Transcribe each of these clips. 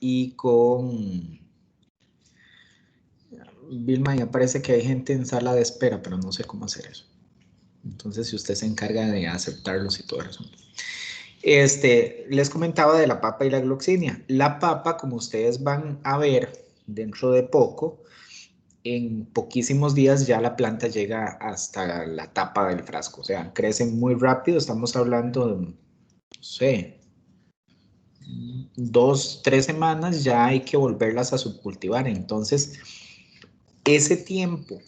y con... Vilma, ya parece que hay gente en sala de espera, pero no sé cómo hacer eso. Entonces, si usted se encarga de aceptarlos y todo eso. Les comentaba de la papa y la gloxinia. La papa, como ustedes van a ver dentro de poco, en poquísimos días ya la planta llega hasta la tapa del frasco. O sea, crecen muy rápido. Estamos hablando de, no sé, 2, 3 semanas ya hay que volverlas a subcultivar. Entonces, ese tiempo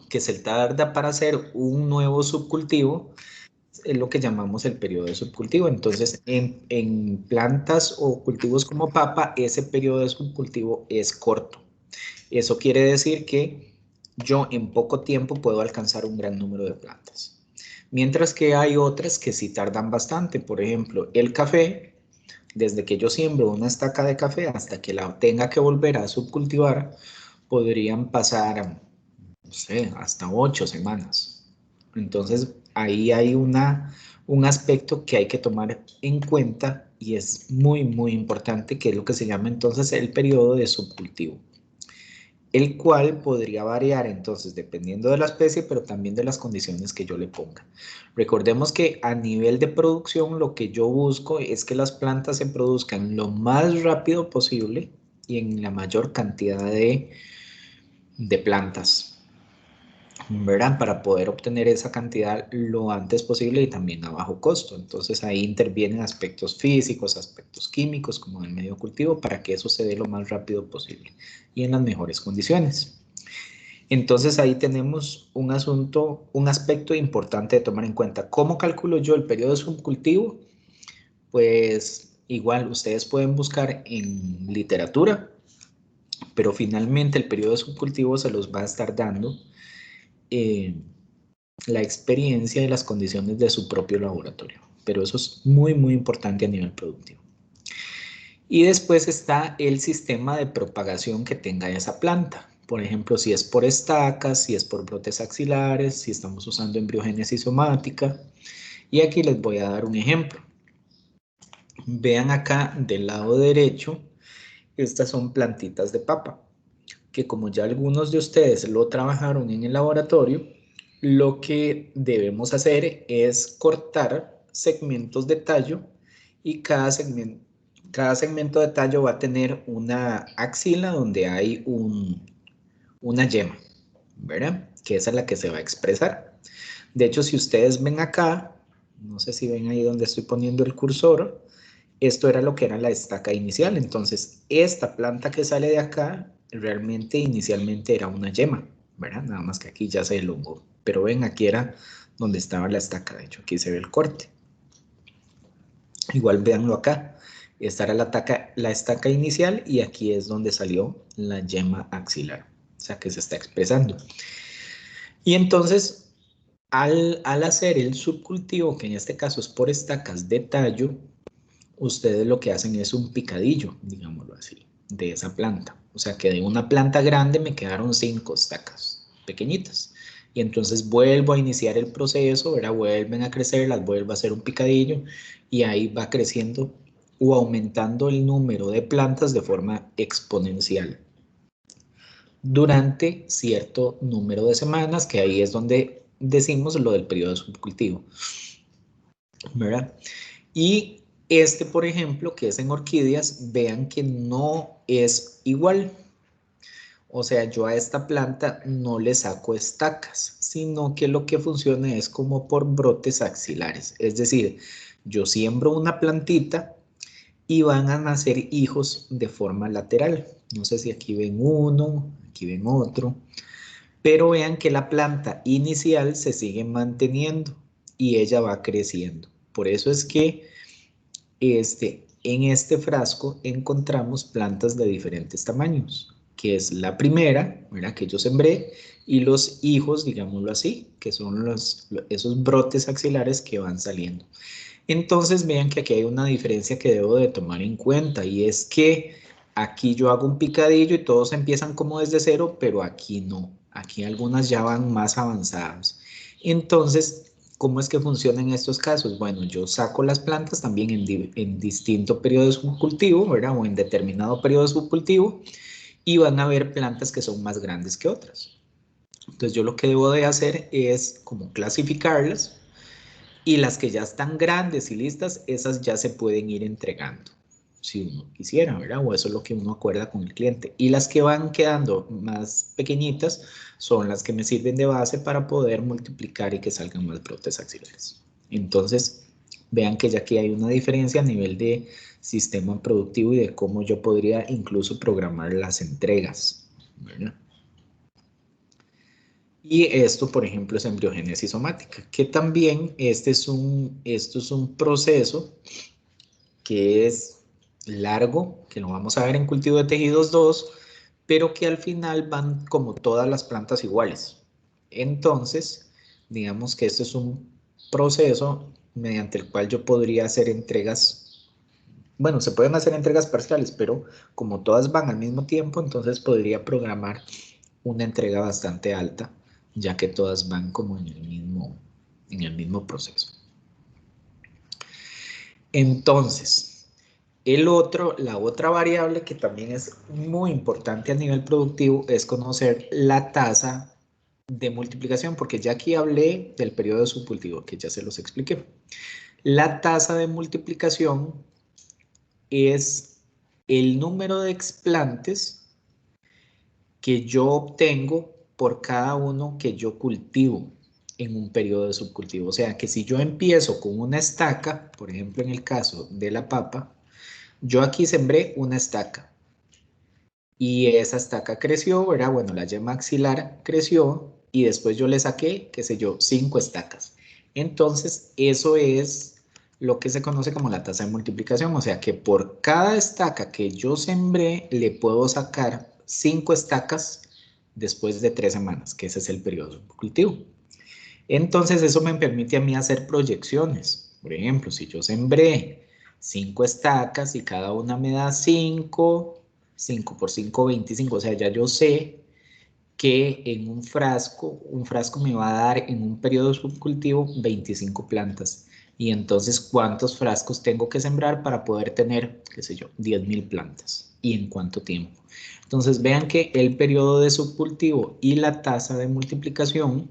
que se tarda para hacer un nuevo subcultivo es lo que llamamos el periodo de subcultivo. Entonces, en plantas o cultivos como papa, ese periodo de subcultivo es corto. Eso quiere decir que yo en poco tiempo puedo alcanzar un gran número de plantas. Mientras que hay otras que sí tardan bastante. Por ejemplo, el café, desde que yo siembro una estaca de café hasta que la tenga que volver a subcultivar, podrían pasar, no sé, hasta 8 semanas. Entonces, ahí hay un aspecto que hay que tomar en cuenta y es muy, muy importante, que es lo que se llama entonces el periodo de subcultivo, el cual podría variar entonces dependiendo de la especie, pero también de las condiciones que yo le ponga. Recordemos que a nivel de producción lo que yo busco es que las plantas se produzcan lo más rápido posible y en la mayor cantidad de plantas, ¿verdad? Para poder obtener esa cantidad lo antes posible y también a bajo costo. Entonces ahí intervienen aspectos físicos, aspectos químicos como el medio cultivo para que eso se dé lo más rápido posible y en las mejores condiciones. Entonces ahí tenemos un asunto, un aspecto importante de tomar en cuenta. ¿Cómo calculo yo el periodo de subcultivo? Pues igual ustedes pueden buscar en literatura, pero finalmente el periodo de subcultivo se los va a estar dando eh, la experiencia y las condiciones de su propio laboratorio. Pero eso es muy, muy importante a nivel productivo. Y después está el sistema de propagación que tenga esa planta. Por ejemplo, si es por estacas, si es por brotes axilares, si estamos usando embriogénesis somática. Y aquí les voy a dar un ejemplo. Vean acá del lado derecho, estas son plantitas de papa, que como ya algunos de ustedes lo trabajaron en el laboratorio, lo que debemos hacer es cortar segmentos de tallo y cada segmento de tallo va a tener una axila donde hay una yema, ¿verdad? Que esa es la que se va a expresar. De hecho, si ustedes ven acá, no sé si ven ahí donde estoy poniendo el cursor, esto era lo que era la estaca inicial. Entonces, esta planta que sale de acá realmente inicialmente era una yema, ¿verdad? Nada más que aquí ya se elongó. Pero ven, aquí era donde estaba la estaca. De hecho, aquí se ve el corte. Igual véanlo acá. Esta era la estaca inicial y aquí es donde salió la yema axilar. O sea, que se está expresando. Y entonces, al hacer el subcultivo, que en este caso es por estacas de tallo, ustedes lo que hacen es un picadillo, digámoslo así, de esa planta. O sea que de una planta grande me quedaron 5 estacas pequeñitas. Y entonces vuelvo a iniciar el proceso, ¿verdad? Vuelven a crecer, las vuelvo a hacer un picadillo y ahí va creciendo o aumentando el número de plantas de forma exponencial durante cierto número de semanas, que ahí es donde decimos lo del periodo de subcultivo, ¿verdad? Y por ejemplo, que es en orquídeas, vean que no es igual. O sea, yo a esta planta no le saco estacas, sino que lo que funciona es como por brotes axilares. Es decir, yo siembro una plantita y van a nacer hijos de forma lateral. No sé si aquí ven uno, aquí ven otro, pero vean que la planta inicial se sigue manteniendo y ella va creciendo. Por eso es que en este frasco encontramos plantas de diferentes tamaños, que es la primera, ¿verdad? Que yo sembré, y los hijos, digámoslo así, que son esos brotes axilares que van saliendo. Entonces vean que aquí hay una diferencia que debo de tomar en cuenta, y es que aquí yo hago un picadillo y todos empiezan como desde cero, pero aquí no. Aquí algunas ya van más avanzadas. Entonces, ¿Cómo es que funciona en estos casos? Bueno, yo saco las plantas también en distinto periodo de subcultivo, ¿verdad? O en determinado periodo de subcultivo, y van a haber plantas que son más grandes que otras. Entonces yo lo que debo de hacer es como clasificarlas, y las que ya están grandes y listas, esas ya se pueden ir entregando, si uno quisiera, ¿verdad? O eso es lo que uno acuerda con el cliente. Y las que van quedando más pequeñitas son las que me sirven de base para poder multiplicar y que salgan más brotes axilares. Entonces, vean que ya aquí hay una diferencia a nivel de sistema productivo y de cómo yo podría incluso programar las entregas, ¿verdad? Y esto, por ejemplo, es embriogénesis somática, que también esto es un proceso que es largo, que lo vamos a ver en cultivo de tejidos 2, pero que al final van como todas las plantas iguales. Entonces, digamos que esto es un proceso mediante el cual yo podría hacer entregas, bueno, se pueden hacer entregas parciales, pero como todas van al mismo tiempo, entonces podría programar una entrega bastante alta, ya que todas van como en el mismo proceso. Entonces, la otra variable que también es muy importante a nivel productivo es conocer la tasa de multiplicación, porque ya aquí hablé del periodo de subcultivo, que ya se los expliqué. La tasa de multiplicación es el número de explantes que yo obtengo por cada uno que yo cultivo en un periodo de subcultivo. O sea, que si yo empiezo con una estaca, por ejemplo en el caso de la papa, yo aquí sembré una estaca y esa estaca creció, ¿verdad? Bueno, la yema axilar creció y después yo le saqué, qué sé yo, 5 estacas. Entonces, eso es lo que se conoce como la tasa de multiplicación, o sea que por cada estaca que yo sembré, le puedo sacar 5 estacas después de 3 semanas, que ese es el periodo de cultivo. Entonces, eso me permite a mí hacer proyecciones. Por ejemplo, si yo sembré 5 estacas y cada una me da 5, 5 por 5, 25, o sea, ya yo sé que en un frasco me va a dar en un periodo subcultivo 25 plantas. Y entonces, ¿cuántos frascos tengo que sembrar para poder tener, qué sé yo, 10.000 plantas? ¿Y en cuánto tiempo? Entonces, vean que el periodo de subcultivo y la tasa de multiplicación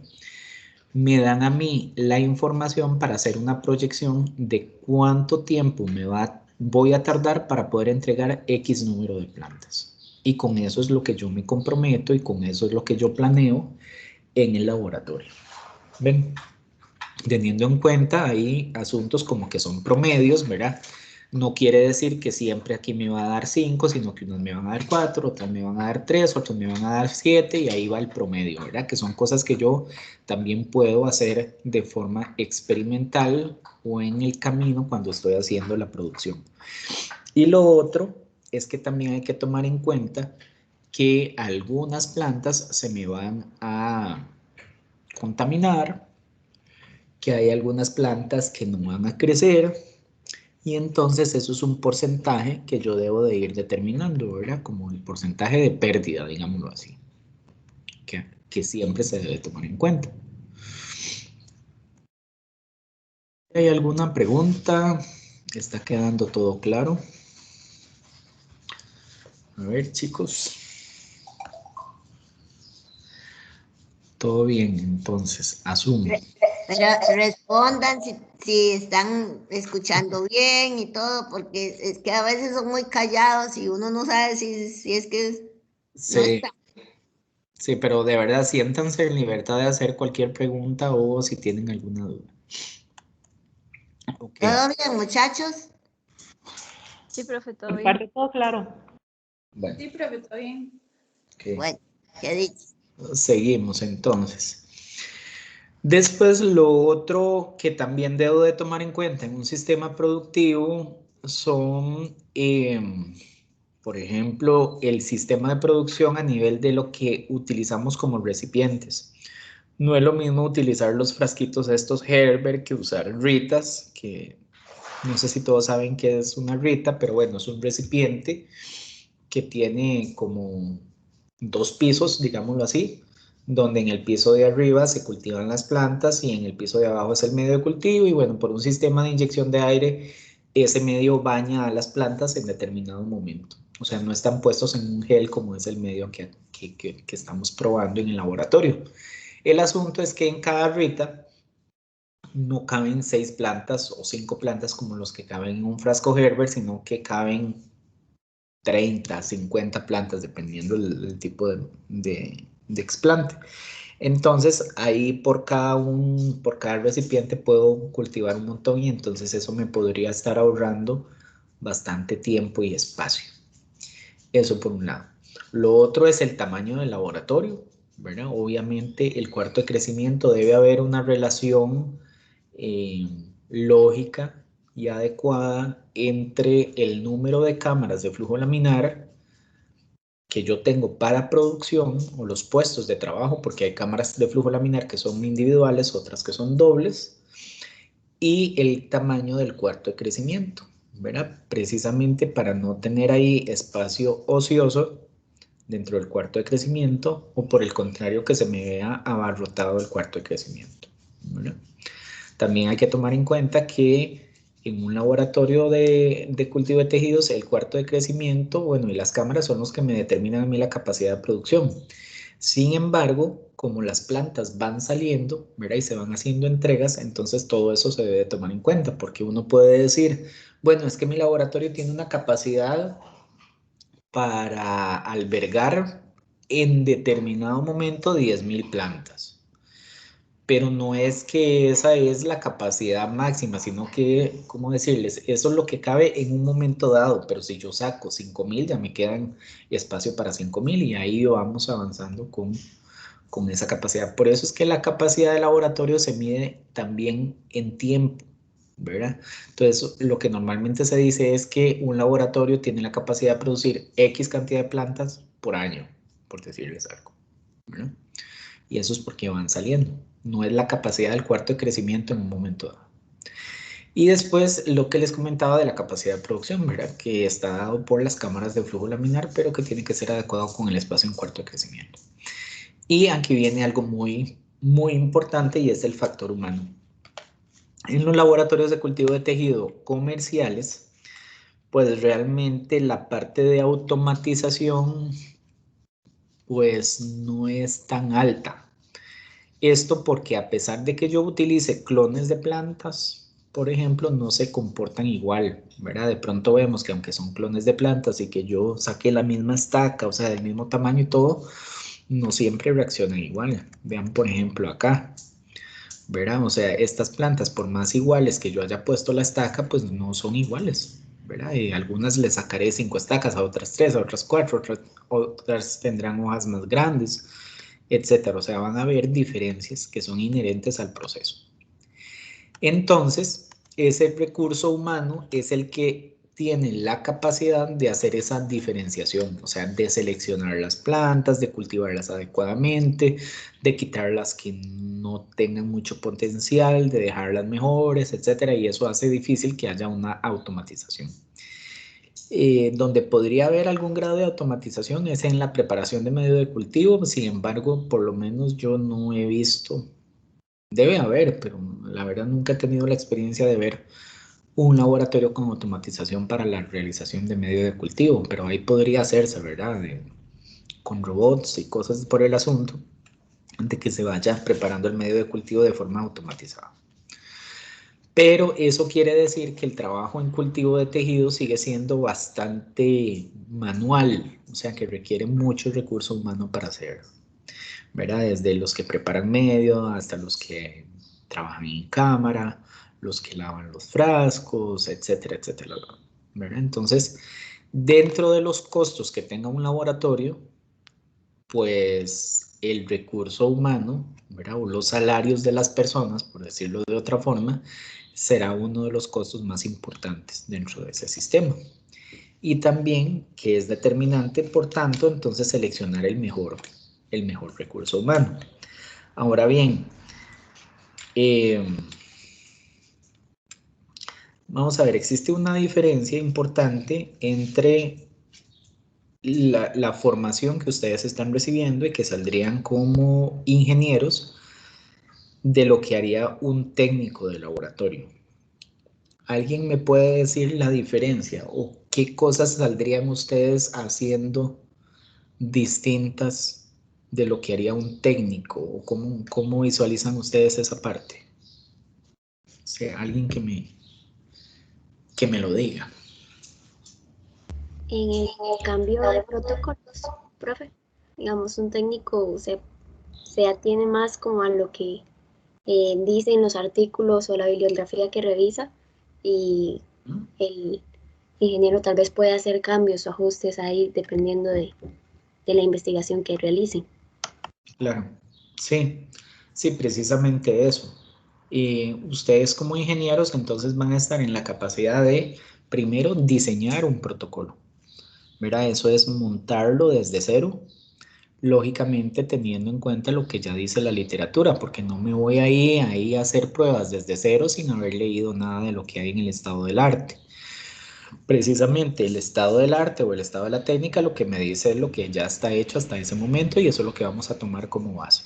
me dan a mí la información para hacer una proyección de cuánto tiempo voy a tardar para poder entregar X número de plantas. Y con eso es lo que yo me comprometo y con eso es lo que yo planeo en el laboratorio. ¿Ven? Teniendo en cuenta ahí asuntos como que son promedios, ¿verdad? No quiere decir que siempre aquí me va a dar 5, sino que unos me van a dar 4, otros me van a dar 3, otros me van a dar 7 y ahí va el promedio, ¿verdad? Que son cosas que yo también puedo hacer de forma experimental o en el camino cuando estoy haciendo la producción. Y lo otro es que también hay que tomar en cuenta que algunas plantas se me van a contaminar, que hay algunas plantas que no van a crecer y entonces eso es un porcentaje que yo debo de ir determinando, ¿verdad? Como el porcentaje de pérdida, digámoslo así, que siempre se debe tomar en cuenta. ¿Hay alguna pregunta? ¿Está quedando todo claro? A ver, chicos. Todo bien, entonces, asumo. Pero respondan si están escuchando bien y todo, porque es que a veces son muy callados y uno no sabe si es que no Sí, está. sí, pero de verdad siéntanse en libertad de hacer cualquier pregunta o si tienen alguna duda. Ok, ¿Todo bien, muchachos? Sí, profe, todo Por bien. parte todo claro. bueno, Sí, profe, todo bien. ok. Bueno, ¿qué dices? Seguimos entonces. Después, lo otro que también debo de tomar en cuenta en un sistema productivo son, por ejemplo, el sistema de producción a nivel de lo que utilizamos como recipientes. No es lo mismo utilizar los frasquitos estos Herbert que usar Ritas, que no sé si todos saben qué es una Rita, pero bueno, es un recipiente que tiene como 2 pisos, digámoslo así, donde en el piso de arriba se cultivan las plantas y en el piso de abajo es el medio de cultivo y bueno, por un sistema de inyección de aire, ese medio baña a las plantas en determinado momento. O sea, no están puestos en un gel como es el medio que estamos probando en el laboratorio. El asunto es que en cada rita no caben 6 plantas o 5 plantas como los que caben en un frasco Gerber, sino que caben 30, 50 plantas, dependiendo del tipo de explante. Entonces, ahí por cada recipiente puedo cultivar un montón y entonces eso me podría estar ahorrando bastante tiempo y espacio. Eso por un lado. Lo otro es el tamaño del laboratorio, ¿verdad? Obviamente el cuarto de crecimiento debe haber una relación lógica y adecuada entre el número de cámaras de flujo laminar que yo tengo para producción o los puestos de trabajo, porque hay cámaras de flujo laminar que son individuales, otras que son dobles, y el tamaño del cuarto de crecimiento, ¿verdad? Precisamente para no tener ahí espacio ocioso dentro del cuarto de crecimiento o por el contrario que se me vea abarrotado el cuarto de crecimiento, ¿verdad? También hay que tomar en cuenta que en un laboratorio de cultivo de tejidos, el cuarto de crecimiento, bueno, y las cámaras son los que me determinan a mí la capacidad de producción. Sin embargo, como las plantas van saliendo, ¿verdad? Y se van haciendo entregas, entonces todo eso se debe tomar en cuenta, porque uno puede decir, bueno, es que mi laboratorio tiene una capacidad para albergar en determinado momento 10.000 plantas. Pero no es que esa es la capacidad máxima, sino que, ¿cómo decirles? Eso es lo que cabe en un momento dado, pero si yo saco 5.000, ya me quedan espacio para 5.000 y ahí vamos avanzando con esa capacidad. Por eso es que la capacidad de laboratorio se mide también en tiempo, ¿verdad? Entonces, lo que normalmente se dice es que un laboratorio tiene la capacidad de producir X cantidad de plantas por año, por decirles algo, ¿verdad? Y eso es porque van saliendo. No es la capacidad del cuarto de crecimiento en un momento dado. Y después lo que les comentaba de la capacidad de producción, ¿verdad? Que está dado por las cámaras de flujo laminar, pero que tiene que ser adecuado con el espacio en cuarto de crecimiento. Y aquí viene algo muy, muy importante y es el factor humano. En los laboratorios de cultivo de tejido comerciales, pues realmente la parte de automatización pues no es tan alta. Esto porque a pesar de que yo utilice clones de plantas, por ejemplo, no se comportan igual, ¿verdad? De pronto vemos que aunque son clones de plantas y que yo saque la misma estaca, o sea, del mismo tamaño y todo, no siempre reaccionan igual. Vean, por ejemplo, acá, ¿verdad? O sea, estas plantas, por más iguales que yo haya puesto la estaca, pues no son iguales, ¿verdad? Y algunas le sacaré 5 estacas, a otras 3, a otras 4, otras tendrán hojas más grandes, etcétera. O sea, van a haber diferencias que son inherentes al proceso. Entonces, ese recurso humano es el que tiene la capacidad de hacer esa diferenciación, o sea, de seleccionar las plantas, de cultivarlas adecuadamente, de quitar las que no tengan mucho potencial, de dejarlas mejores, etcétera, y eso hace difícil que haya una automatización. Donde podría haber algún grado de automatización es en la preparación de medio de cultivo, sin embargo, por lo menos yo no he visto, debe haber, pero la verdad nunca he tenido la experiencia de ver un laboratorio con automatización para la realización de medio de cultivo, pero ahí podría hacerse, ¿verdad? Con robots y cosas por el asunto, de que se vaya preparando el medio de cultivo de forma automatizada. Pero eso quiere decir que el trabajo en cultivo de tejido sigue siendo bastante manual, o sea que requiere mucho recurso humano para hacerlo, ¿verdad? Desde los que preparan medio hasta los que trabajan en cámara, los que lavan los frascos, etcétera, etcétera, ¿verdad? Entonces, dentro de los costos que tenga un laboratorio, pues el recurso humano, ¿verdad? O los salarios de las personas, por decirlo de otra forma, será uno de los costos más importantes dentro de ese sistema. Y también que es determinante, por tanto, entonces seleccionar el mejor recurso humano. Ahora bien, vamos a ver, existe una diferencia importante entre la formación que ustedes están recibiendo y que saldrían como ingenieros de lo que haría un técnico de laboratorio. ¿Alguien me puede decir la diferencia o qué cosas saldrían ustedes haciendo distintas de lo que haría un técnico o cómo visualizan ustedes esa parte? O sea, alguien que me lo diga. En el cambio de protocolos, profe, digamos, un técnico se atiene más como a lo que dicen los artículos o la bibliografía que revisa, y el ingeniero tal vez puede hacer cambios o ajustes ahí dependiendo de la investigación que realicen. Claro, sí, sí, precisamente eso. Y ustedes como ingenieros entonces van a estar en la capacidad de primero diseñar un protocolo, ¿verdad? Eso es montarlo desde cero, lógicamente teniendo en cuenta lo que ya dice la literatura, porque no me voy ahí a hacer pruebas desde cero sin haber leído nada de lo que hay en el estado del arte. Precisamente el estado del arte o el estado de la técnica lo que me dice es lo que ya está hecho hasta ese momento y eso es lo que vamos a tomar como base.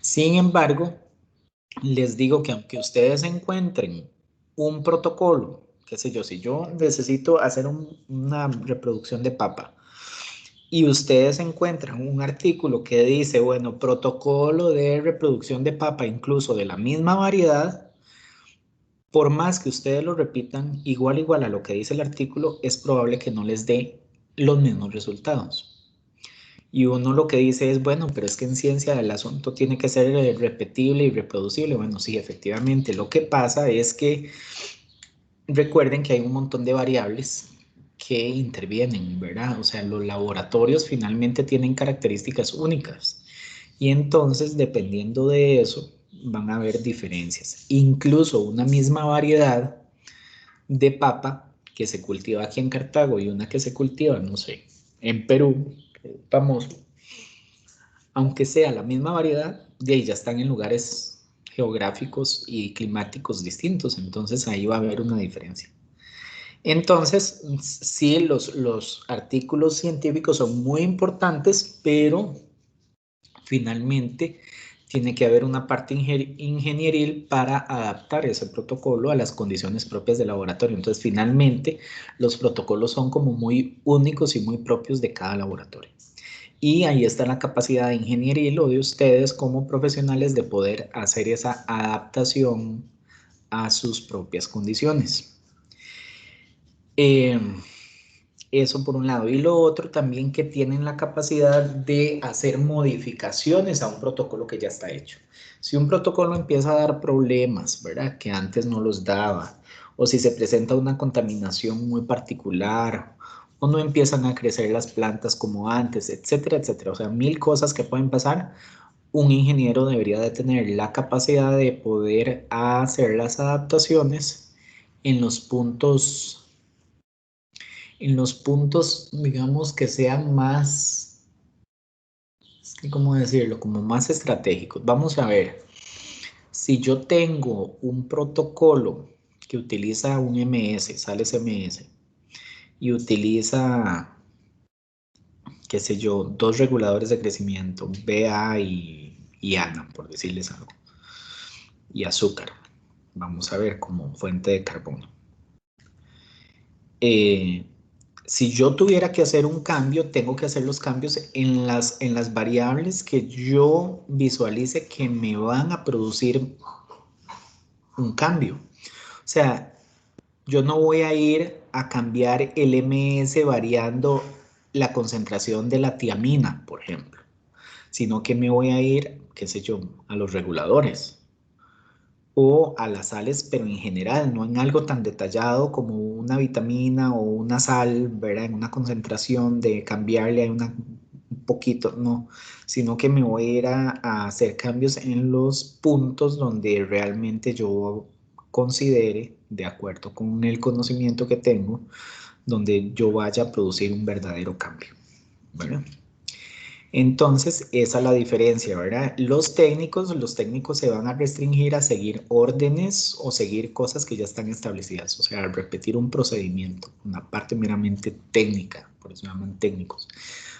Sin embargo, les digo que aunque ustedes encuentren un protocolo, qué sé yo, si yo necesito hacer una reproducción de papa y ustedes encuentran un artículo que dice, bueno, protocolo de reproducción de papa incluso de la misma variedad, por más que ustedes lo repitan igual a lo que dice el artículo, es probable que no les dé los mismos resultados. Y uno lo que dice es, bueno, pero es que en ciencia el asunto tiene que ser repetible y reproducible. Bueno, sí, efectivamente. Lo que pasa es que recuerden que hay un montón de variables que intervienen, ¿verdad? O sea, los laboratorios finalmente tienen características únicas. Y entonces, dependiendo de eso, van a haber diferencias. Incluso una misma variedad de papa que se cultiva aquí en Cartago y una que se cultiva, no sé, en Perú, famoso, aunque sea la misma variedad, de ahí ya están en lugares geográficos y climáticos distintos, entonces ahí va a haber una diferencia. Entonces, sí, los artículos científicos son muy importantes, pero finalmente tiene que haber una parte ingenieril para adaptar ese protocolo a las condiciones propias del laboratorio. Entonces, finalmente, los protocolos son como muy únicos y muy propios de cada laboratorio. Y ahí está la capacidad ingenieril o de ustedes como profesionales de poder hacer esa adaptación a sus propias condiciones. Eso por un lado. Y lo otro también que tienen la capacidad de hacer modificaciones a un protocolo que ya está hecho. Si un protocolo empieza a dar problemas, ¿verdad? Que antes no los daba, o si se presenta una contaminación muy particular, o no empiezan a crecer las plantas como antes, etcétera, etcétera. O sea, mil cosas que pueden pasar. Un ingeniero debería de tener la capacidad de poder hacer las adaptaciones en los puntos, digamos, que sean más, ¿cómo decirlo? Como más estratégicos. Vamos a ver, si yo tengo un protocolo que utiliza un MS, Sales MS, y utiliza, qué sé yo, dos reguladores de crecimiento, BA y ANA, por decirles algo, y azúcar. Vamos a ver, como fuente de carbono. Si yo tuviera que hacer un cambio, tengo que hacer los cambios en las variables que yo visualice que me van a producir un cambio. O sea, yo no voy a ir a cambiar el MS variando la concentración de la tiamina, por ejemplo, sino que me voy a ir, qué sé yo, a los reguladores o a las sales, pero en general, no en algo tan detallado como una vitamina o una sal, ¿verdad? En una concentración de cambiarle a un poquito, no, sino que me voy a ir a hacer cambios en los puntos donde realmente yo considere, de acuerdo con el conocimiento que tengo, donde yo vaya a producir un verdadero cambio, ¿verdad? Entonces, esa es la diferencia, ¿verdad? Los técnicos se van a restringir a seguir órdenes o seguir cosas que ya están establecidas, o sea, repetir un procedimiento, una parte meramente técnica por eso se llaman técnicos.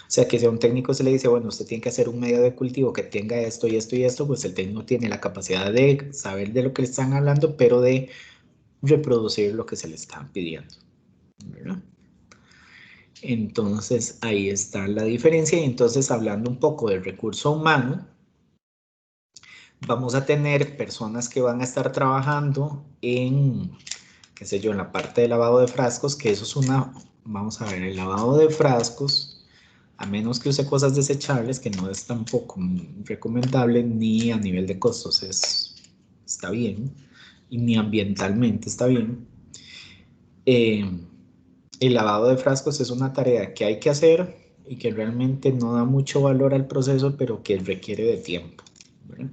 O sea, que si a un técnico se le dice, bueno, usted tiene que hacer un medio de cultivo que tenga esto y esto y esto, pues el técnico tiene la capacidad de saber de lo que le están hablando, pero de reproducir lo que se le están pidiendo, ¿verdad? Entonces, ahí está la diferencia. Y entonces, hablando un poco del recurso humano, vamos a tener personas que van a estar trabajando en, qué sé yo, en la parte de lavado de frascos, que eso es una, vamos a ver, el lavado de frascos, a menos que use cosas desechables, que no es tampoco recomendable ni a nivel de costos, está bien, y ni ambientalmente está bien. El lavado de frascos es una tarea que hay que hacer y que realmente no da mucho valor al proceso, pero que requiere de tiempo, ¿verdad?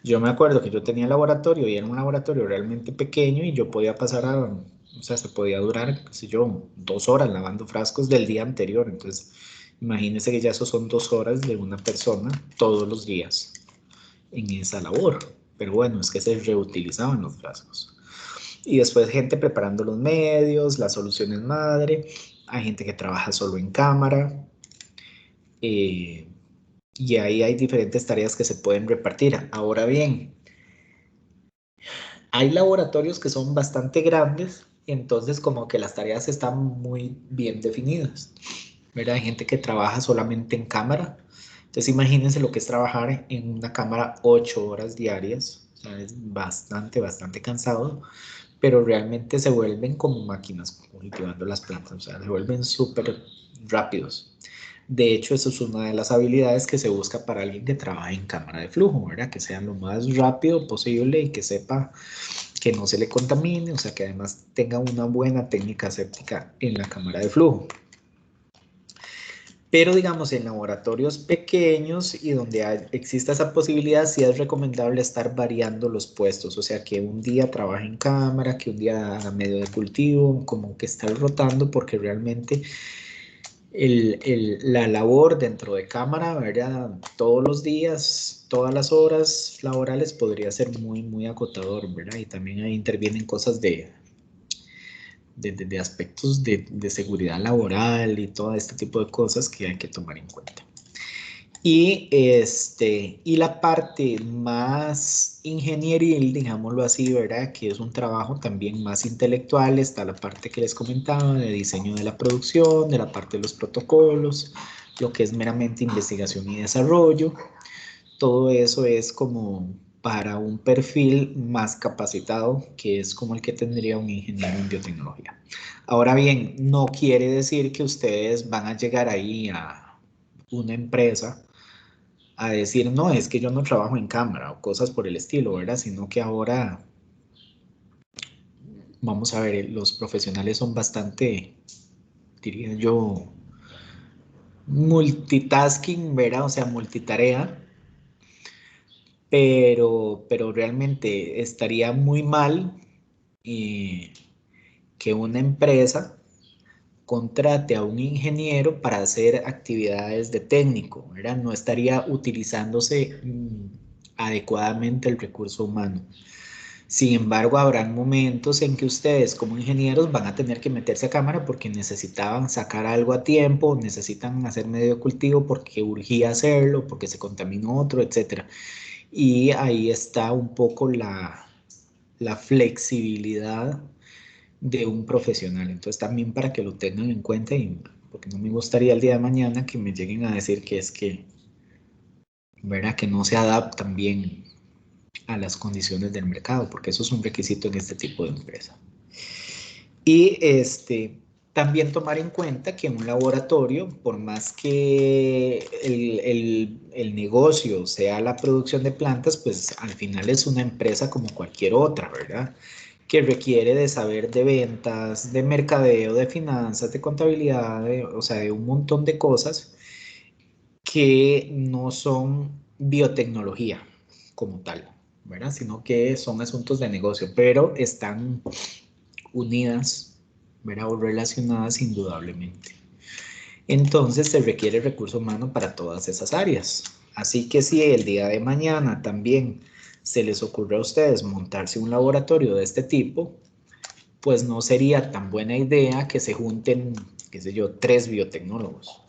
Yo me acuerdo que yo tenía laboratorio y era un laboratorio realmente pequeño y yo podía pasar o sea, se podía durar, qué sé yo, 2 horas lavando frascos del día anterior. Entonces, imagínense que ya eso son 2 horas de una persona todos los días en esa labor. Pero bueno, es que se reutilizaban los frascos. Y después gente preparando los medios, las soluciones madre, hay gente que trabaja solo en cámara, y ahí hay diferentes tareas que se pueden repartir. Ahora bien, hay laboratorios que son bastante grandes, entonces como que las tareas están muy bien definidas, ¿verdad? Hay gente que trabaja solamente en cámara, entonces imagínense lo que es trabajar en una cámara 8 horas diarias, o sea, es bastante cansado, pero realmente se vuelven como máquinas cultivando las plantas, o sea, se vuelven súper rápidos. De hecho, eso es una de las habilidades que se busca para alguien que trabaja en cámara de flujo, ¿verdad? Que sea lo más rápido posible y que sepa que no se le contamine, o sea, que además tenga una buena técnica aséptica en la cámara de flujo. Pero digamos, en laboratorios pequeños y donde exista esa posibilidad, sí es recomendable estar variando los puestos, o sea, que un día trabaje en cámara, que un día haga medio de cultivo, como que estar rotando, porque realmente la labor dentro de cámara, ¿verdad? Todos los días, todas las horas laborales podría ser muy agotador, ¿verdad? Y también ahí intervienen cosas de aspectos de seguridad laboral y todo este tipo de cosas que hay que tomar en cuenta. Y la parte más ingenieril, digámoslo así, ¿verdad? Que es un trabajo también más intelectual, está la parte que les comentaba de diseño de la producción, de la parte de los protocolos, lo que es meramente investigación y desarrollo. Todo eso es como para un perfil más capacitado, que es como el que tendría un ingeniero en biotecnología. Ahora bien, no quiere decir que ustedes van a llegar ahí a una empresa a decir, no, es que yo no trabajo en cámara o cosas por el estilo, ¿verdad? Sino que ahora, vamos a ver, los profesionales son bastante, diría yo, multitasking, ¿verdad? O sea, multitarea, pero realmente estaría muy mal que una empresa contrate a un ingeniero para hacer actividades de técnico, ¿verdad? No estaría utilizándose adecuadamente el recurso humano. Sin embargo, habrán momentos en que ustedes como ingenieros van a tener que meterse a cámara porque necesitaban sacar algo a tiempo, necesitan hacer medio cultivo porque urgía hacerlo, porque se contaminó otro, etc. Y ahí está un poco la flexibilidad de un profesional. Entonces también para que lo tengan en cuenta, y porque no me gustaría el día de mañana que me lleguen a decir que es que, ¿verdad? Que no se adaptan bien a las condiciones del mercado, porque eso es un requisito en este tipo de empresa. Y también tomar en cuenta que un laboratorio, por más que el negocio sea la producción de plantas, pues al final es una empresa como cualquier otra, ¿verdad? Que requiere de saber de ventas, de mercadeo, de finanzas, de contabilidad, o sea, de un montón de cosas que no son biotecnología como tal, ¿verdad? Sino que son asuntos de negocio, pero están unidas, ¿verdad? O relacionadas indudablemente. Entonces se requiere recurso humano para todas esas áreas. Así que si el día de mañana también se les ocurre a ustedes montarse un laboratorio de este tipo, pues no sería tan buena idea que se junten, qué sé yo, 3 biotecnólogos,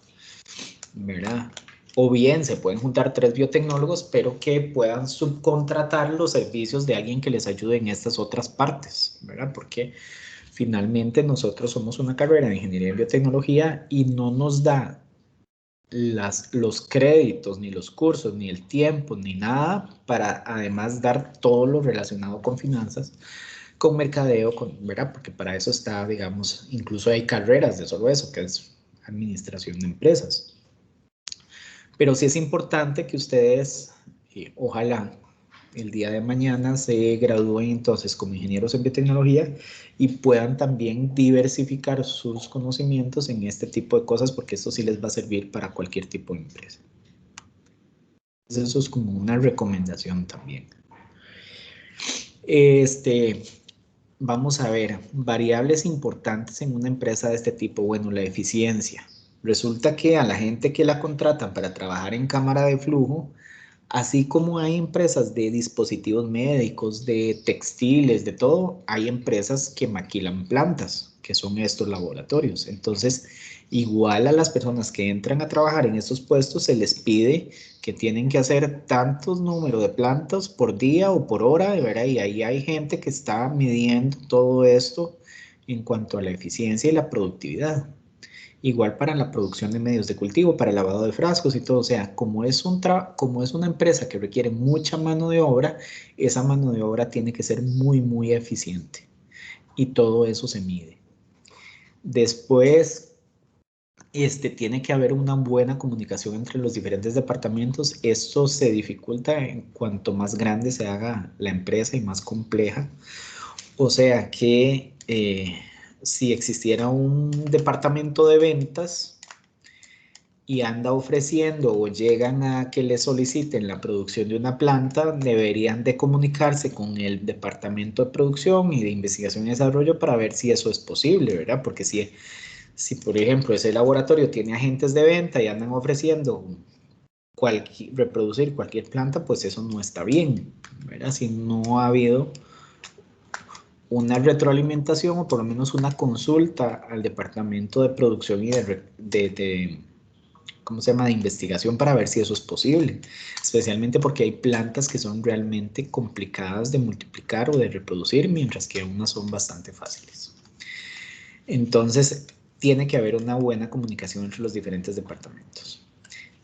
¿verdad? O bien se pueden juntar 3 biotecnólogos, pero que puedan subcontratar los servicios de alguien que les ayude en estas otras partes, ¿verdad? Porque finalmente nosotros somos una carrera de ingeniería en biotecnología y no nos da los créditos, ni los cursos, ni el tiempo, ni nada para además dar todo lo relacionado con finanzas, con mercadeo, ¿verdad? Porque para eso está, digamos, incluso hay carreras de solo eso, que es administración de empresas. Pero sí es importante que ustedes, ojalá el día de mañana se gradúen entonces como ingenieros en biotecnología y puedan también diversificar sus conocimientos en este tipo de cosas, porque esto sí les va a servir para cualquier tipo de empresa. Entonces eso es como una recomendación también. Vamos a ver, variables importantes en una empresa de este tipo. Bueno, la eficiencia. Resulta que a la gente que la contratan para trabajar en cámara de flujo, así como hay empresas de dispositivos médicos, de textiles, de todo, hay empresas que maquilan plantas, que son estos laboratorios. Entonces, igual a las personas que entran a trabajar en estos puestos se les pide que tienen que hacer tantos números de plantas por día o por hora, ¿verdad? Y ahí hay gente que está midiendo todo esto en cuanto a la eficiencia y la productividad. Igual para la producción de medios de cultivo, para el lavado de frascos y todo. O sea, como es una empresa que requiere mucha mano de obra, esa mano de obra tiene que ser muy, muy eficiente. Y todo eso se mide. Después, tiene que haber una buena comunicación entre los diferentes departamentos. Esto se dificulta en cuanto más grande se haga la empresa y más compleja. O sea que si existiera un departamento de ventas y anda ofreciendo o llegan a que le soliciten la producción de una planta, deberían de comunicarse con el departamento de producción y de investigación y desarrollo para ver si eso es posible, ¿verdad? Porque si por ejemplo ese laboratorio tiene agentes de venta y andan ofreciendo reproducir cualquier planta, pues eso no está bien, ¿verdad? Si no ha habido una retroalimentación o por lo menos una consulta al departamento de producción y ¿cómo se llama?, de investigación para ver si eso es posible, especialmente porque hay plantas que son realmente complicadas de multiplicar o de reproducir, mientras que unas son bastante fáciles. Entonces, tiene que haber una buena comunicación entre los diferentes departamentos.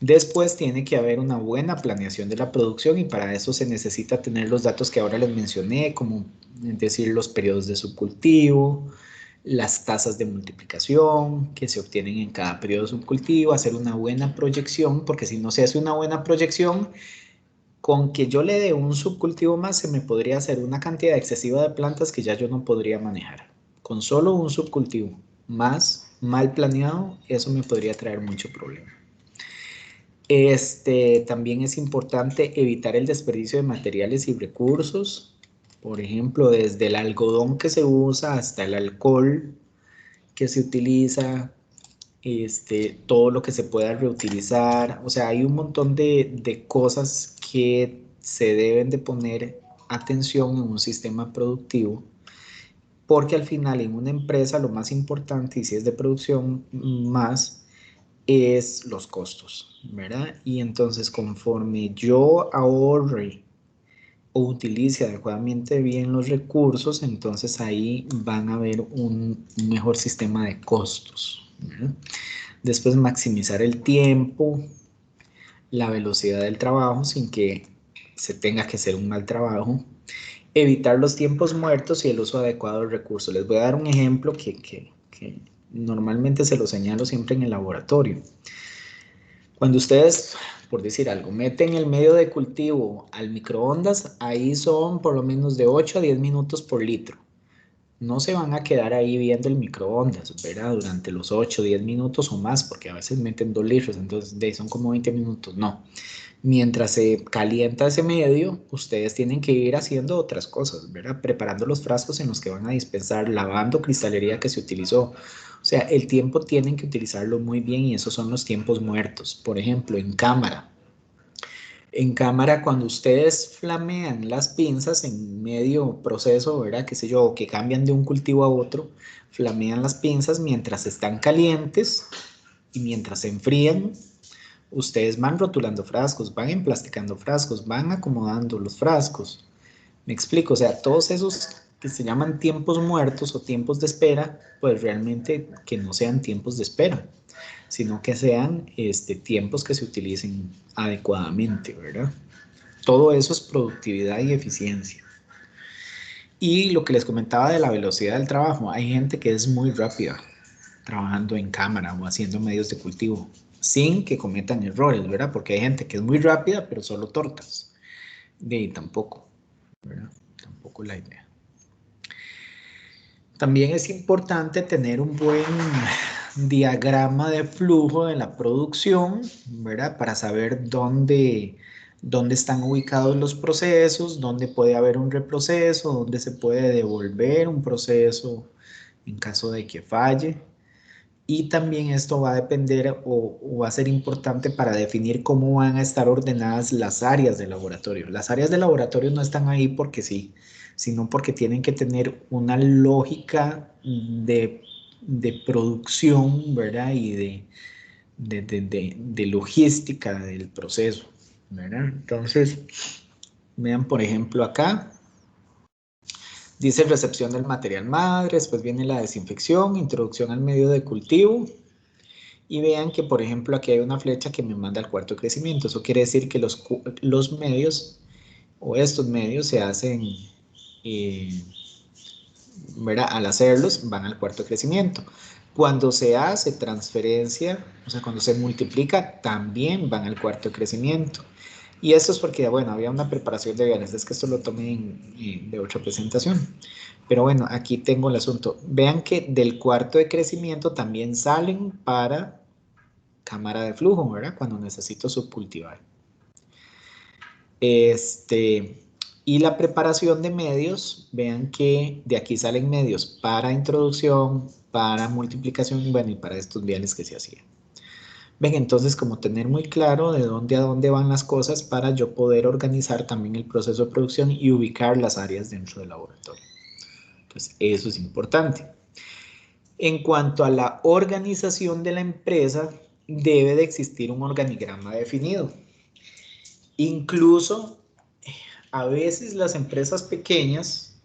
Después tiene que haber una buena planeación de la producción y para eso se necesita tener los datos que ahora les mencioné, como decir los periodos de subcultivo, las tasas de multiplicación que se obtienen en cada periodo de subcultivo, hacer una buena proyección, porque si no se hace una buena proyección, con que yo le dé un subcultivo más, se me podría hacer una cantidad excesiva de plantas que ya yo no podría manejar. Con solo un subcultivo más mal planeado, eso me podría traer mucho problema. También es importante evitar el desperdicio de materiales y recursos. Por ejemplo, desde el algodón que se usa hasta el alcohol que se utiliza, todo lo que se pueda reutilizar. O sea, hay un montón de cosas que se deben de poner atención en un sistema productivo, porque al final en una empresa lo más importante, y si es de producción más, es los costos, ¿verdad? Y entonces conforme yo ahorre o utilice adecuadamente bien los recursos, entonces ahí van a haber un mejor sistema de costos, ¿verdad? Después maximizar el tiempo, la velocidad del trabajo sin que se tenga que hacer un mal trabajo, evitar los tiempos muertos y el uso adecuado del recurso. Les voy a dar un ejemplo que normalmente se lo señalo siempre en el laboratorio. Cuando ustedes, por decir algo, meten el medio de cultivo al microondas, ahí son por lo menos de 8 a 10 minutos por litro. No se van a quedar ahí viendo el microondas, ¿verdad? Durante los 8 o 10 minutos o más, porque a veces meten 2 litros, entonces son como 20 minutos. No. Mientras se calienta ese medio, ustedes tienen que ir haciendo otras cosas, ¿verdad? Preparando los frascos en los que van a dispensar, lavando cristalería que se utilizó. O sea, el tiempo tienen que utilizarlo muy bien y esos son los tiempos muertos. Por ejemplo, en cámara, En cámara, cuando ustedes flamean las pinzas en medio proceso, ¿verdad? Qué sé yo, que cambian de un cultivo a otro, flamean las pinzas mientras están calientes y mientras se enfrían, ustedes van rotulando frascos, van emplasticando frascos, van acomodando los frascos. Me explico, o sea, todos esos que se llaman tiempos muertos o tiempos de espera, pues realmente que no sean tiempos de espera, sino que sean tiempos que se utilicen adecuadamente, ¿verdad? Todo eso es productividad y eficiencia. Y lo que les comentaba de la velocidad del trabajo, hay gente que es muy rápida trabajando en cámara o haciendo medios de cultivo, sin que cometan errores, ¿verdad? Porque hay gente que es muy rápida, pero solo tortas. Y tampoco, ¿verdad? Tampoco la idea. También es importante tener un buen diagrama de flujo de la producción, ¿verdad? Para saber dónde están ubicados los procesos, dónde puede haber un reproceso, dónde se puede devolver un proceso en caso de que falle. Y también esto va a depender o va a ser importante para definir cómo van a estar ordenadas las áreas de laboratorio. Las áreas de laboratorio no están ahí porque sí, sino porque tienen que tener una lógica de producción, ¿verdad? Y de logística del proceso, ¿verdad? Entonces, vean por ejemplo acá, dice recepción del material madre, después viene la desinfección, introducción al medio de cultivo. Y vean que, por ejemplo, aquí hay una flecha que me manda al cuarto de crecimiento. Eso quiere decir que los medios o estos medios se hacen, ¿verdad? Al hacerlos van al cuarto de crecimiento. Cuando se hace transferencia, o sea, cuando se multiplica, también van al cuarto de crecimiento. Y esto es porque, bueno, había una preparación de bienes. Es que esto lo tomé de otra presentación. Pero bueno, aquí tengo el asunto. Vean que del cuarto de crecimiento también salen para cámara de flujo, ¿verdad? Cuando necesito subcultivar. Y la preparación de medios, vean que de aquí salen medios para introducción, para multiplicación, bueno, y para estos viales que se hacían. Ven, entonces, como tener muy claro de dónde a dónde van las cosas para yo poder organizar también el proceso de producción y ubicar las áreas dentro del laboratorio. Entonces, eso es importante. En cuanto a la organización de la empresa, debe de existir un organigrama definido. Incluso, a veces las empresas pequeñas,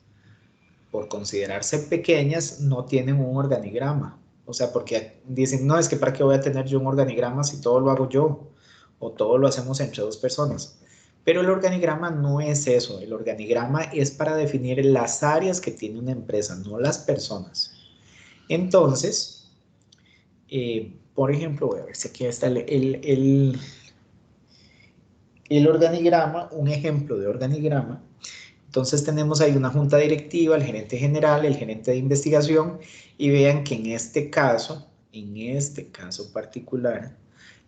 por considerarse pequeñas, no tienen un organigrama. O sea, porque dicen, no, es que para qué voy a tener yo un organigrama si todo lo hago yo, o todo lo hacemos entre dos personas. Pero el organigrama no es eso. El organigrama es para definir las áreas que tiene una empresa, no las personas. Entonces, por ejemplo, voy a ver si aquí está el organigrama, un ejemplo de organigrama. Entonces tenemos ahí una junta directiva, el gerente general, el gerente de investigación, y vean que en este caso particular,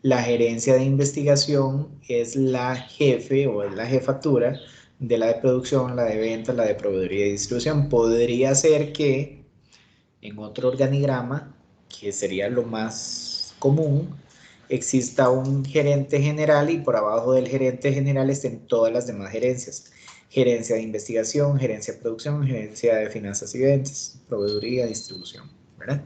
la gerencia de investigación es la jefe o es la jefatura de la de producción, la de ventas, la de proveeduría y distribución. Podría ser que en otro organigrama, que sería lo más común, exista un gerente general y por abajo del gerente general estén todas las demás gerencias. Gerencia de investigación, gerencia de producción, gerencia de finanzas y ventas, proveeduría, distribución, ¿verdad?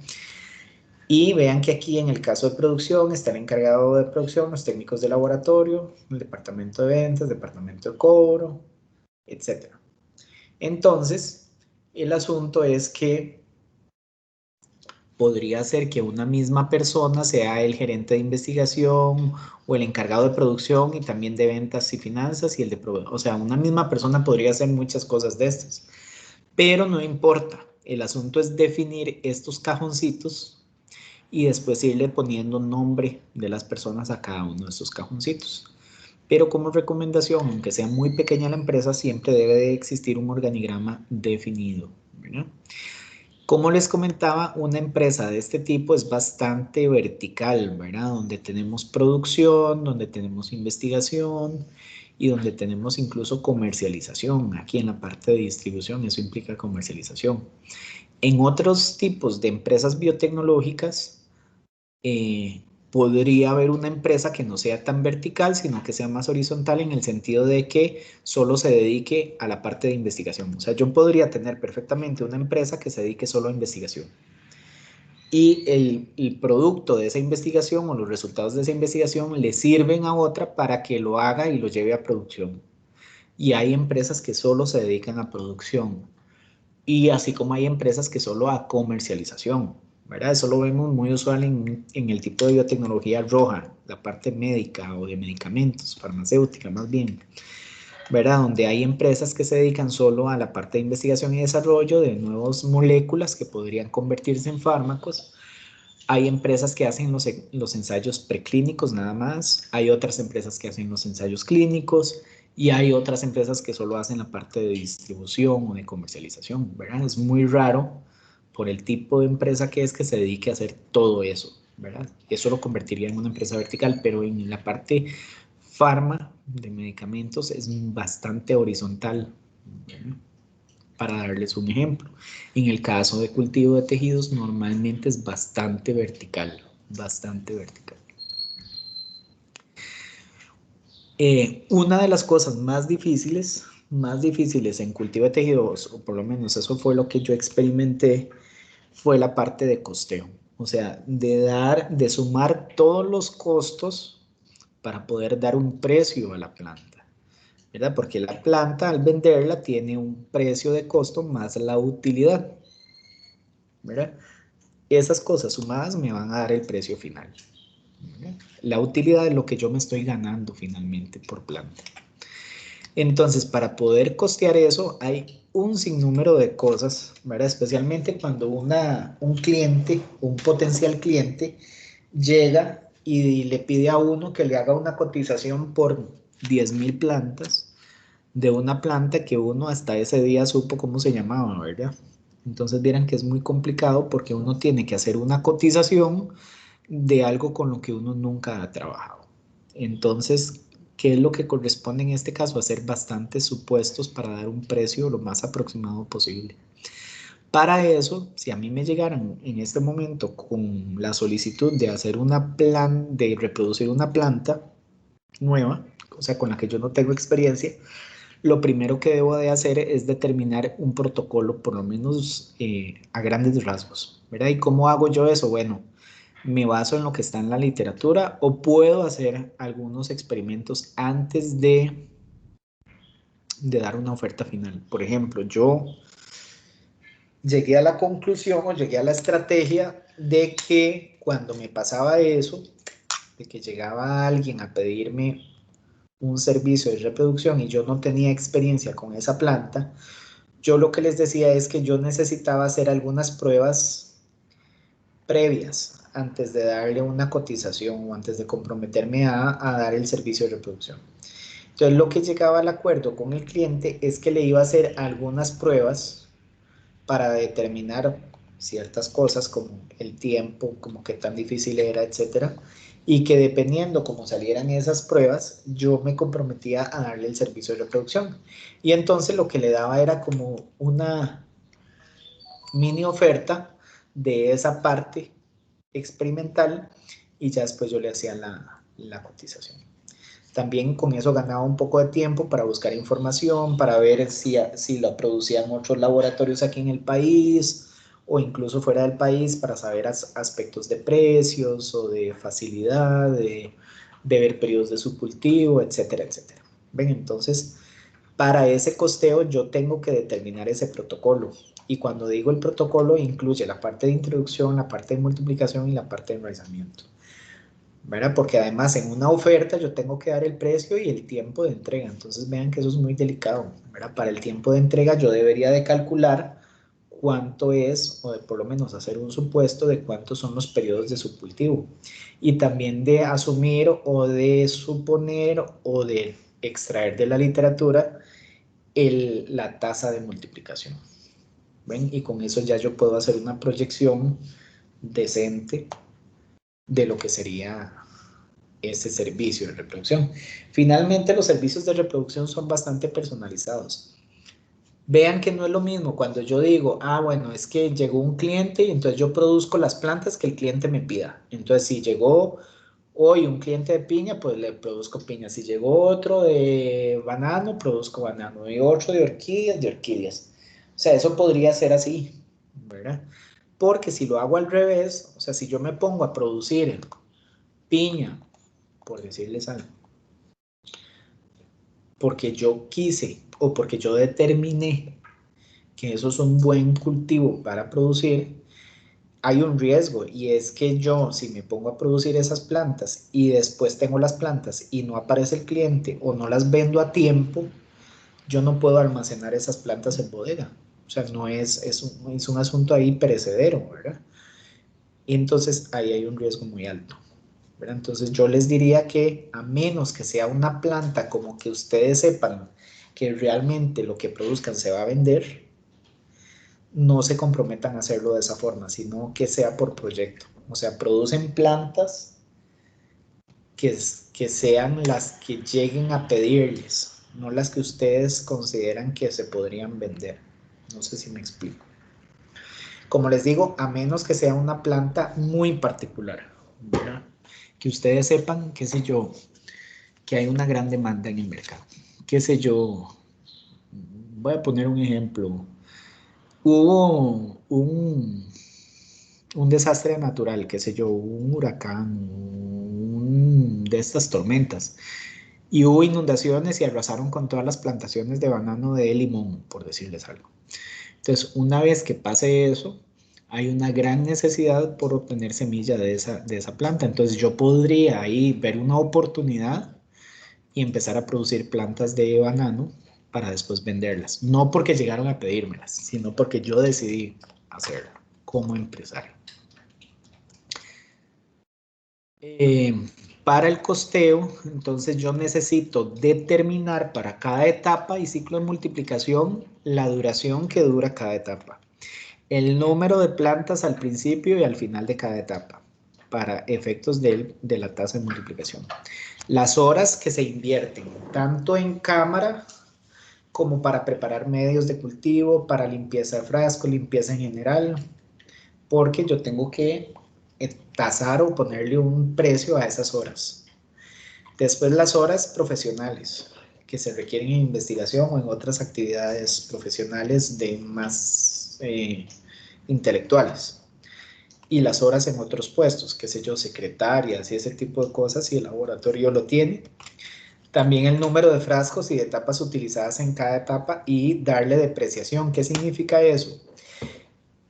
Y vean que aquí en el caso de producción está el encargado de producción, los técnicos de laboratorio, el departamento de ventas, departamento de cobro, etc. Entonces, el asunto es que podría ser que una misma persona sea el gerente de investigación o el encargado de producción y también de ventas y finanzas y el de proveedor. O sea, una misma persona podría hacer muchas cosas de estas. Pero no importa. El asunto es definir estos cajoncitos y después irle poniendo nombre de las personas a cada uno de estos cajoncitos. Pero como recomendación, aunque sea muy pequeña la empresa, siempre debe de existir un organigrama definido, ¿verdad? Como les comentaba, una empresa de este tipo es bastante vertical, ¿verdad? Donde tenemos producción, donde tenemos investigación y donde tenemos incluso comercialización. Aquí en la parte de distribución, eso implica comercialización. En otros tipos de empresas biotecnológicas, podría haber una empresa que no sea tan vertical, sino que sea más horizontal en el sentido de que solo se dedique a la parte de investigación. O sea, yo podría tener perfectamente una empresa que se dedique solo a investigación. Y el producto de esa investigación o los resultados de esa investigación le sirven a otra para que lo haga y lo lleve a producción. Y hay empresas que solo se dedican a producción. Y así como hay empresas que solo a comercialización, ¿verdad? Eso lo vemos muy usual en el tipo de biotecnología roja, la parte médica o de medicamentos, farmacéutica más bien, ¿verdad? Donde hay empresas que se dedican solo a la parte de investigación y desarrollo de nuevas moléculas que podrían convertirse en fármacos. Hay empresas que hacen los ensayos preclínicos nada más, hay otras empresas que hacen los ensayos clínicos y hay otras empresas que solo hacen la parte de distribución o de comercialización, ¿verdad? Es muy raro por el tipo de empresa que es que se dedique a hacer todo eso, ¿verdad? Eso lo convertiría en una empresa vertical, pero en la parte farma de medicamentos es bastante horizontal, ¿verdad? Para darles un ejemplo. En el caso de cultivo de tejidos, normalmente es bastante vertical, bastante vertical. Una de las cosas más difíciles en cultivo de tejidos, o por lo menos eso fue lo que yo experimenté, fue la parte de costeo. O sea, de sumar todos los costos para poder dar un precio a la planta, ¿verdad? Porque la planta al venderla tiene un precio de costo más la utilidad, ¿verdad? Esas cosas sumadas me van a dar el precio final, ¿verdad? La utilidad es lo que yo me estoy ganando finalmente por planta. Entonces, para poder costear eso, hay un sinnúmero de cosas, ¿verdad? Especialmente cuando un cliente, un potencial cliente, llega y le pide a uno que le haga una cotización por 10.000 plantas de una planta que uno hasta ese día supo cómo se llamaba, ¿verdad? Entonces vieran que es muy complicado porque uno tiene que hacer una cotización de algo con lo que uno nunca ha trabajado. Entonces, ¿qué es lo que corresponde en este caso? Hacer bastantes supuestos para dar un precio lo más aproximado posible. Para eso, si a mí me llegaran en este momento con la solicitud de hacer de reproducir una planta nueva, o sea, con la que yo no tengo experiencia, lo primero que debo de hacer es determinar un protocolo, por lo menos a grandes rasgos, ¿verdad? ¿Y cómo hago yo eso? Bueno, me baso en lo que está en la literatura o puedo hacer algunos experimentos antes de dar una oferta final. Por ejemplo, yo llegué a la conclusión o llegué a la estrategia de que cuando me pasaba eso, de que llegaba alguien a pedirme un servicio de reproducción y yo no tenía experiencia con esa planta, yo lo que les decía es que yo necesitaba hacer algunas pruebas previas antes de darle una cotización o antes de comprometerme a dar el servicio de reproducción. Entonces lo que llegaba al acuerdo con el cliente es que le iba a hacer algunas pruebas para determinar ciertas cosas como el tiempo, como qué tan difícil era, etcétera, y que dependiendo cómo salieran esas pruebas, yo me comprometía a darle el servicio de reproducción. Y entonces lo que le daba era como una mini oferta de esa parte experimental y ya después yo le hacía la cotización. También con eso ganaba un poco de tiempo para buscar información, para ver si la producían otros laboratorios aquí en el país o incluso fuera del país para saber aspectos de precios o de facilidad, de ver periodos de subcultivo, etcétera, etcétera. ¿Ven? Entonces, para ese costeo yo tengo que determinar ese protocolo. Y cuando digo el protocolo, incluye la parte de introducción, la parte de multiplicación y la parte de enraizamiento, ¿verdad? Porque además en una oferta yo tengo que dar el precio y el tiempo de entrega. Entonces vean que eso es muy delicado, ¿verdad? Para el tiempo de entrega yo debería de calcular cuánto es, o de por lo menos hacer un supuesto de cuántos son los periodos de subcultivo. Y también de asumir o de suponer o de extraer de la literatura la tasa de multiplicación. ¿Ven? Y con eso ya yo puedo hacer una proyección decente de lo que sería ese servicio de reproducción. Finalmente, los servicios de reproducción son bastante personalizados. Vean que no es lo mismo cuando yo digo, bueno, es que llegó un cliente y entonces yo produzco las plantas que el cliente me pida. Entonces, si llegó Hoy un cliente de piña, pues le produzco piña. Si llegó otro de banano, produzco banano. Y otro de orquídeas. O sea, eso podría ser así, ¿verdad? Porque si lo hago al revés, o sea, si yo me pongo a producir piña, por decirles algo, porque yo quise o porque yo determiné que eso es un buen cultivo para producir, hay un riesgo y es que yo, si me pongo a producir esas plantas y después tengo las plantas y no aparece el cliente o no las vendo a tiempo, yo no puedo almacenar esas plantas en bodega. O sea, no es un asunto ahí perecedero, ¿verdad? Y entonces ahí hay un riesgo muy alto, ¿verdad? Entonces yo les diría que a menos que sea una planta como que ustedes sepan que realmente lo que produzcan se va a vender, no se comprometan a hacerlo de esa forma, sino que sea por proyecto. O sea, producen plantas que sean las que lleguen a pedirles, no las que ustedes consideran que se podrían vender. No sé si me explico. Como les digo, a menos que sea una planta muy particular, ¿verdad? Que ustedes sepan, qué sé yo, que hay una gran demanda en el mercado. Qué sé yo, voy a poner un ejemplo. Hubo un desastre natural, qué sé yo, un huracán, de estas tormentas, y hubo inundaciones y arrasaron con todas las plantaciones de banano de limón, por decirles algo. Entonces, una vez que pase eso, hay una gran necesidad por obtener semilla de esa planta. Entonces, yo podría ahí ver una oportunidad y empezar a producir plantas de banano para después venderlas. No porque llegaron a pedírmelas, sino porque yo decidí hacerlo como empresario. Para el costeo, entonces yo necesito determinar para cada etapa y ciclo de multiplicación la duración que dura cada etapa. El número de plantas al principio y al final de cada etapa para efectos de la tasa de multiplicación. Las horas que se invierten, tanto en cámara como para preparar medios de cultivo, para limpieza de frasco, limpieza en general, porque yo tengo que tasar o ponerle un precio a esas horas. Después las horas profesionales que se requieren en investigación o en otras actividades profesionales de más intelectuales. Y las horas en otros puestos, qué sé yo, secretarias y ese tipo de cosas, si el laboratorio lo tiene. También el número de frascos y de etapas utilizadas en cada etapa y darle depreciación. ¿Qué significa eso?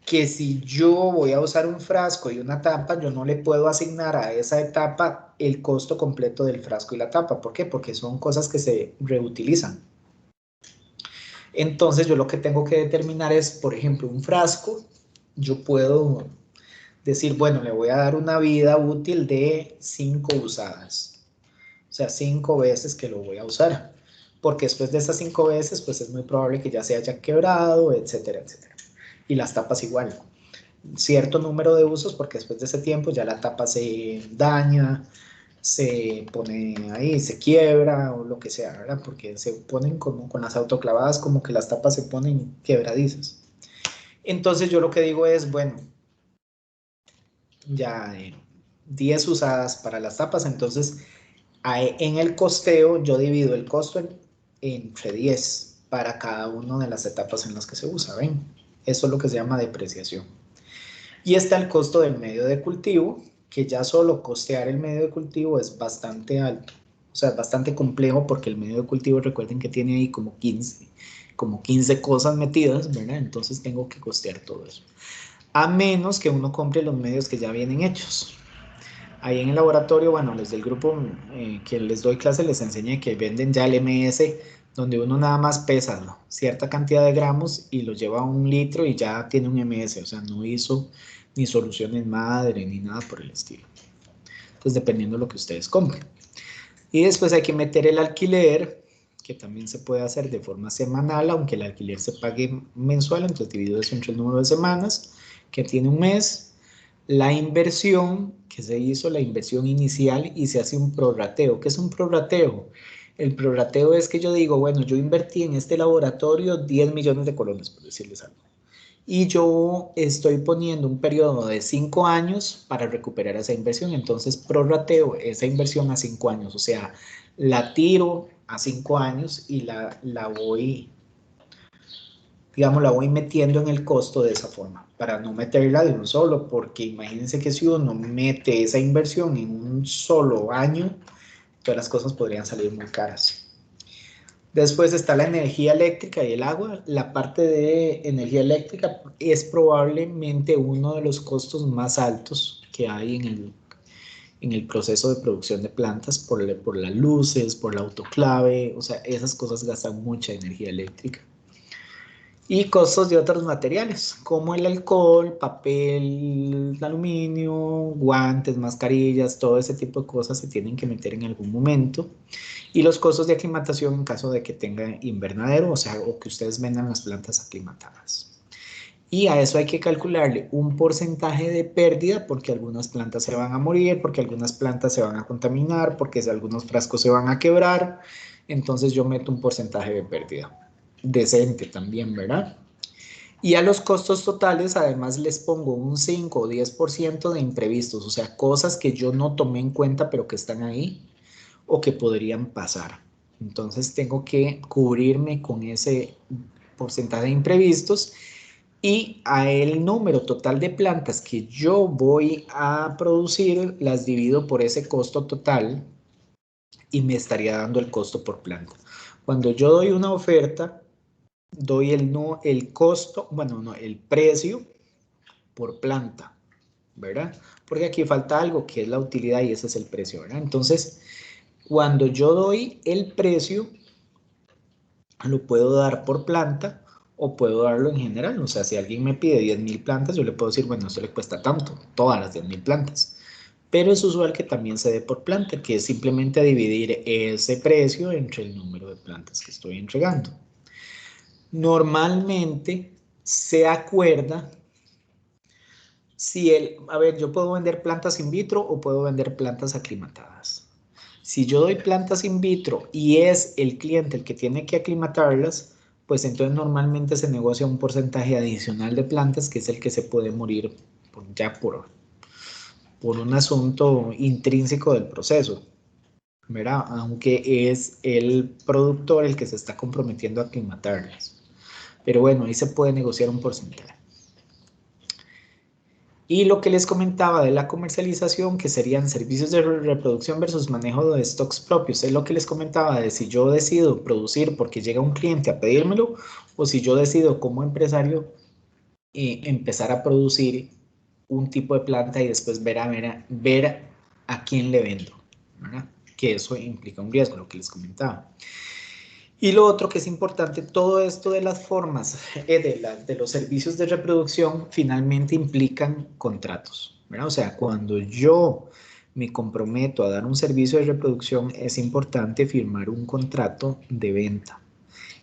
Que si yo voy a usar un frasco y una tapa, yo no le puedo asignar a esa etapa el costo completo del frasco y la tapa. ¿Por qué? Porque son cosas que se reutilizan. Entonces yo lo que tengo que determinar es, por ejemplo, un frasco, yo puedo decir, bueno, le voy a dar una vida útil de 5 usadas. O sea, 5 veces que lo voy a usar. Porque después de esas 5 veces, pues es muy probable que ya se haya quebrado, etcétera, etcétera. Y las tapas igual. Cierto número de usos, porque después de ese tiempo ya la tapa se daña, se pone ahí, se quiebra o lo que sea, ¿verdad? Porque se ponen como con las autoclavadas, como que las tapas se ponen quebradizas. Entonces yo lo que digo es, bueno, ya 10 usadas para las tapas, entonces en el costeo yo divido el costo entre 10 para cada una de las etapas en las que se usa, ¿ven? Eso es lo que se llama depreciación. Y está el costo del medio de cultivo, que ya solo costear el medio de cultivo es bastante alto. O sea, es bastante complejo porque el medio de cultivo, recuerden que tiene ahí como 15 cosas metidas, ¿verdad? Entonces tengo que costear todo eso. A menos que uno compre los medios que ya vienen hechos. Ahí en el laboratorio, bueno, los del grupo que les doy clase les enseñé que venden ya el MS, donde uno nada más pesa, ¿no?, cierta cantidad de gramos y lo lleva a 1 litro y ya tiene un MS, o sea, no hizo ni soluciones madre ni nada por el estilo. Entonces, dependiendo de lo que ustedes compren. Y después hay que meter el alquiler, que también se puede hacer de forma semanal, aunque el alquiler se pague mensual, entonces divido eso entre el número de semanas, que tiene un mes. La inversión que se hizo, la inversión inicial, y se hace un prorrateo. ¿Qué es un prorrateo? El prorrateo es que yo digo, bueno, yo invertí en este laboratorio 10 millones de colones, por decirles algo. y yo estoy poniendo un periodo de 5 años para recuperar esa inversión. Entonces prorrateo esa inversión a 5 años, o sea, la tiro a 5 años y la voy, digamos, la voy metiendo en el costo de esa forma, para no meterla de un solo, porque imagínense que si uno mete esa inversión en un solo año, todas las cosas podrían salir muy caras. Después está la energía eléctrica y el agua. La parte de energía eléctrica es probablemente uno de los costos más altos que hay en el proceso de producción de plantas por las luces, por la autoclave, o sea, esas cosas gastan mucha energía eléctrica. Y costos de otros materiales, como el alcohol, papel, aluminio, guantes, mascarillas, todo ese tipo de cosas se tienen que meter en algún momento. Y los costos de aclimatación en caso de que tenga invernadero, o sea, o que ustedes vendan las plantas aclimatadas. Y a eso hay que calcularle un porcentaje de pérdida, porque algunas plantas se van a morir, porque algunas plantas se van a contaminar, porque algunos frascos se van a quebrar. Entonces yo meto un porcentaje de pérdida decente también, ¿verdad? Y a los costos totales además les pongo un 5 o 10% de imprevistos, o sea, cosas que yo no tomé en cuenta pero que están ahí o que podrían pasar. Entonces tengo que cubrirme con ese porcentaje de imprevistos y a el número total de plantas que yo voy a producir las divido por ese costo total y me estaría dando el costo por planta. Cuando yo doy una oferta, doy el costo, bueno, no, el precio por planta, ¿verdad? Porque aquí falta algo que es la utilidad y ese es el precio, ¿verdad? Entonces, cuando yo doy el precio, lo puedo dar por planta o puedo darlo en general. O sea, si alguien me pide 10.000 plantas, yo le puedo decir, bueno, esto le cuesta tanto, todas las 10.000 plantas. Pero es usual que también se dé por planta, que es simplemente dividir ese precio entre el número de plantas que estoy entregando. Normalmente se acuerda si a ver, yo puedo vender plantas in vitro o puedo vender plantas aclimatadas. Si yo doy plantas in vitro y es el cliente el que tiene que aclimatarlas, pues entonces normalmente se negocia un porcentaje adicional de plantas que es el que se puede morir por un asunto intrínseco del proceso, ¿verdad? Aunque es el productor el que se está comprometiendo a aclimatarlas. Pero bueno, ahí se puede negociar un porcentaje. Y lo que les comentaba de la comercialización, que serían servicios de reproducción versus manejo de stocks propios, es lo que les comentaba de si yo decido producir porque llega un cliente a pedírmelo, o si yo decido como empresario empezar a producir un tipo de planta y después ver a quién le vendo, ¿verdad? Que eso implica un riesgo, lo que les comentaba. Y lo otro que es importante, todo esto de las formas de los servicios de reproducción finalmente implican contratos, ¿verdad? O sea, cuando yo me comprometo a dar un servicio de reproducción, es importante firmar un contrato de venta.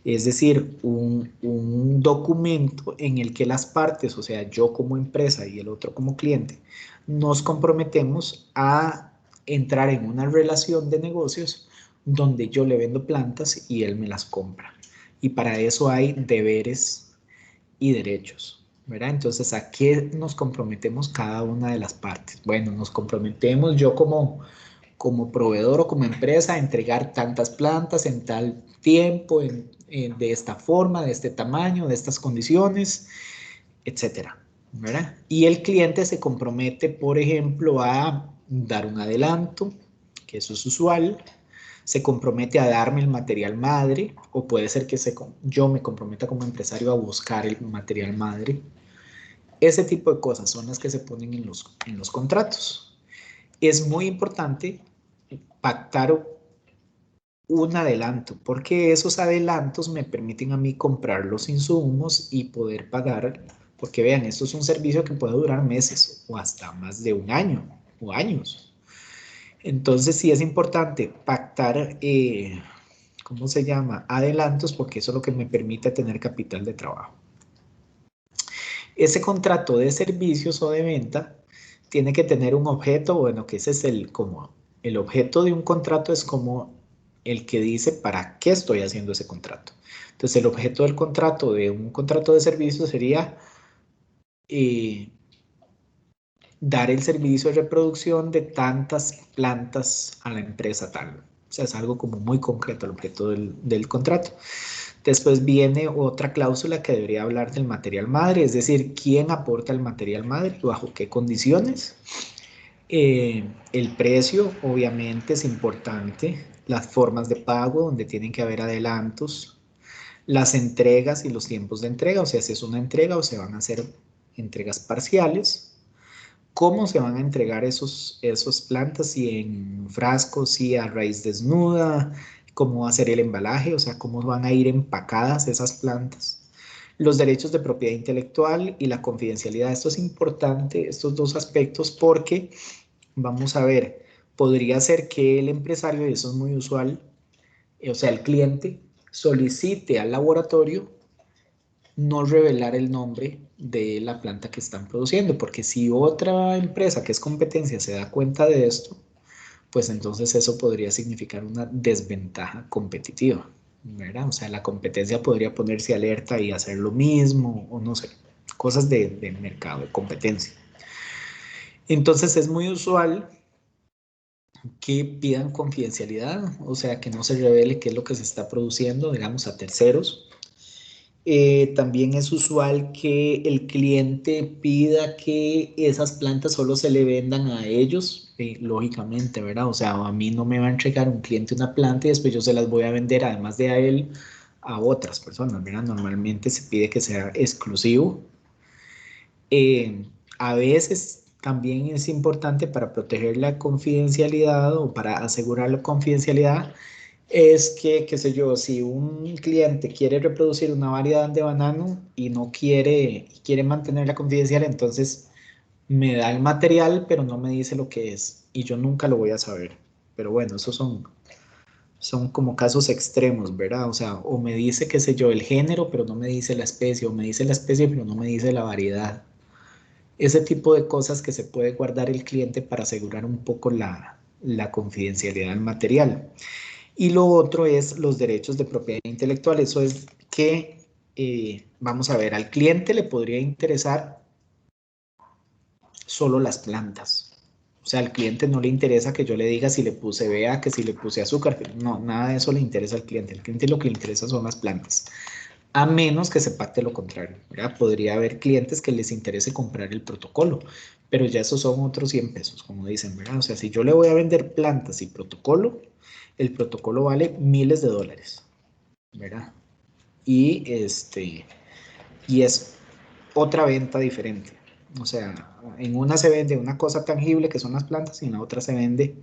Es decir, un documento en el que las partes, o sea, yo como empresa y el otro como cliente, nos comprometemos a entrar en una relación de negocios donde yo le vendo plantas y él me las compra. Y para eso hay deberes y derechos, ¿verdad? Entonces, ¿a qué nos comprometemos cada una de las partes? Bueno, nos comprometemos yo como proveedor o como empresa a entregar tantas plantas en tal tiempo, de esta forma, de este tamaño, de estas condiciones, etcétera, ¿verdad? Y el cliente se compromete, por ejemplo, a dar un adelanto, que eso es usual, se compromete a darme el material madre, o puede ser que yo me comprometa como empresario a buscar el material madre. Ese tipo de cosas son las que se ponen en los contratos. Es muy importante pactar un adelanto, porque esos adelantos me permiten a mí comprar los insumos y poder pagar, porque vean, esto es un servicio que puede durar meses o hasta más de un año o años. Entonces sí es importante pactar, ¿cómo se llama? Adelantos, porque eso es lo que me permite tener capital de trabajo. Ese contrato de servicios o de venta tiene que tener un objeto, bueno, que ese es el objeto de un contrato es como el que dice para qué estoy haciendo ese contrato. Entonces el objeto del contrato de un contrato de servicios sería dar el servicio de reproducción de tantas plantas a la empresa tal. O sea, es algo como muy concreto el objeto del contrato. Después viene otra cláusula que debería hablar del material madre, es decir, quién aporta el material madre y bajo qué condiciones. El precio, obviamente, es importante. Las formas de pago, donde tienen que haber adelantos. Las entregas y los tiempos de entrega, o sea, si es una entrega o se van a hacer entregas parciales. Cómo se van a entregar esos plantas, si en frascos, si a raíz desnuda, cómo va a ser el embalaje, o sea, cómo van a ir empacadas esas plantas. Los derechos de propiedad intelectual y la confidencialidad. Esto es importante, estos dos aspectos, porque vamos a ver, podría ser que el empresario, y eso es muy usual, o sea, el cliente, solicite al laboratorio no revelar el nombre de la planta que están produciendo, porque si otra empresa que es competencia se da cuenta de esto, pues entonces eso podría significar una desventaja competitiva, ¿verdad? O sea, la competencia podría ponerse alerta y hacer lo mismo, o no sé, cosas de mercado, de competencia. Entonces es muy usual que pidan confidencialidad, o sea, que no se revele qué es lo que se está produciendo, digamos, a terceros. También es usual que el cliente pida que esas plantas solo se le vendan a ellos, lógicamente, ¿verdad? O sea, a mí no me va a entregar un cliente una planta y después yo se las voy a vender, además de a él, a otras personas, ¿verdad? Normalmente se pide que sea exclusivo. A veces también es importante para proteger la confidencialidad o para asegurar la confidencialidad, es que, qué sé yo, si un cliente quiere reproducir una variedad de banano y no quiere mantener la confidencial, entonces me da el material, pero no me dice lo que es y yo nunca lo voy a saber. Pero bueno, esos son como casos extremos, ¿verdad? O sea, o me dice, qué sé yo, el género, pero no me dice la especie, o me dice la especie, pero no me dice la variedad. Ese tipo de cosas que se puede guardar el cliente para asegurar un poco la confidencialidad del material. Y lo otro es los derechos de propiedad intelectual. Eso es que, vamos a ver, al cliente le podría interesar solo las plantas. O sea, al cliente no le interesa que yo le diga si le puse BA, que si le puse azúcar. No, nada de eso le interesa al cliente. Al cliente lo que le interesa son las plantas. A menos que se pacte lo contrario, ¿verdad? Podría haber clientes que les interese comprar el protocolo, pero ya esos son otros 100 pesos, como dicen, ¿verdad? O sea, si yo le voy a vender plantas y protocolo, el protocolo vale miles de dólares, ¿verdad? Y es otra venta diferente. O sea, en una se vende una cosa tangible que son las plantas y en la otra se vende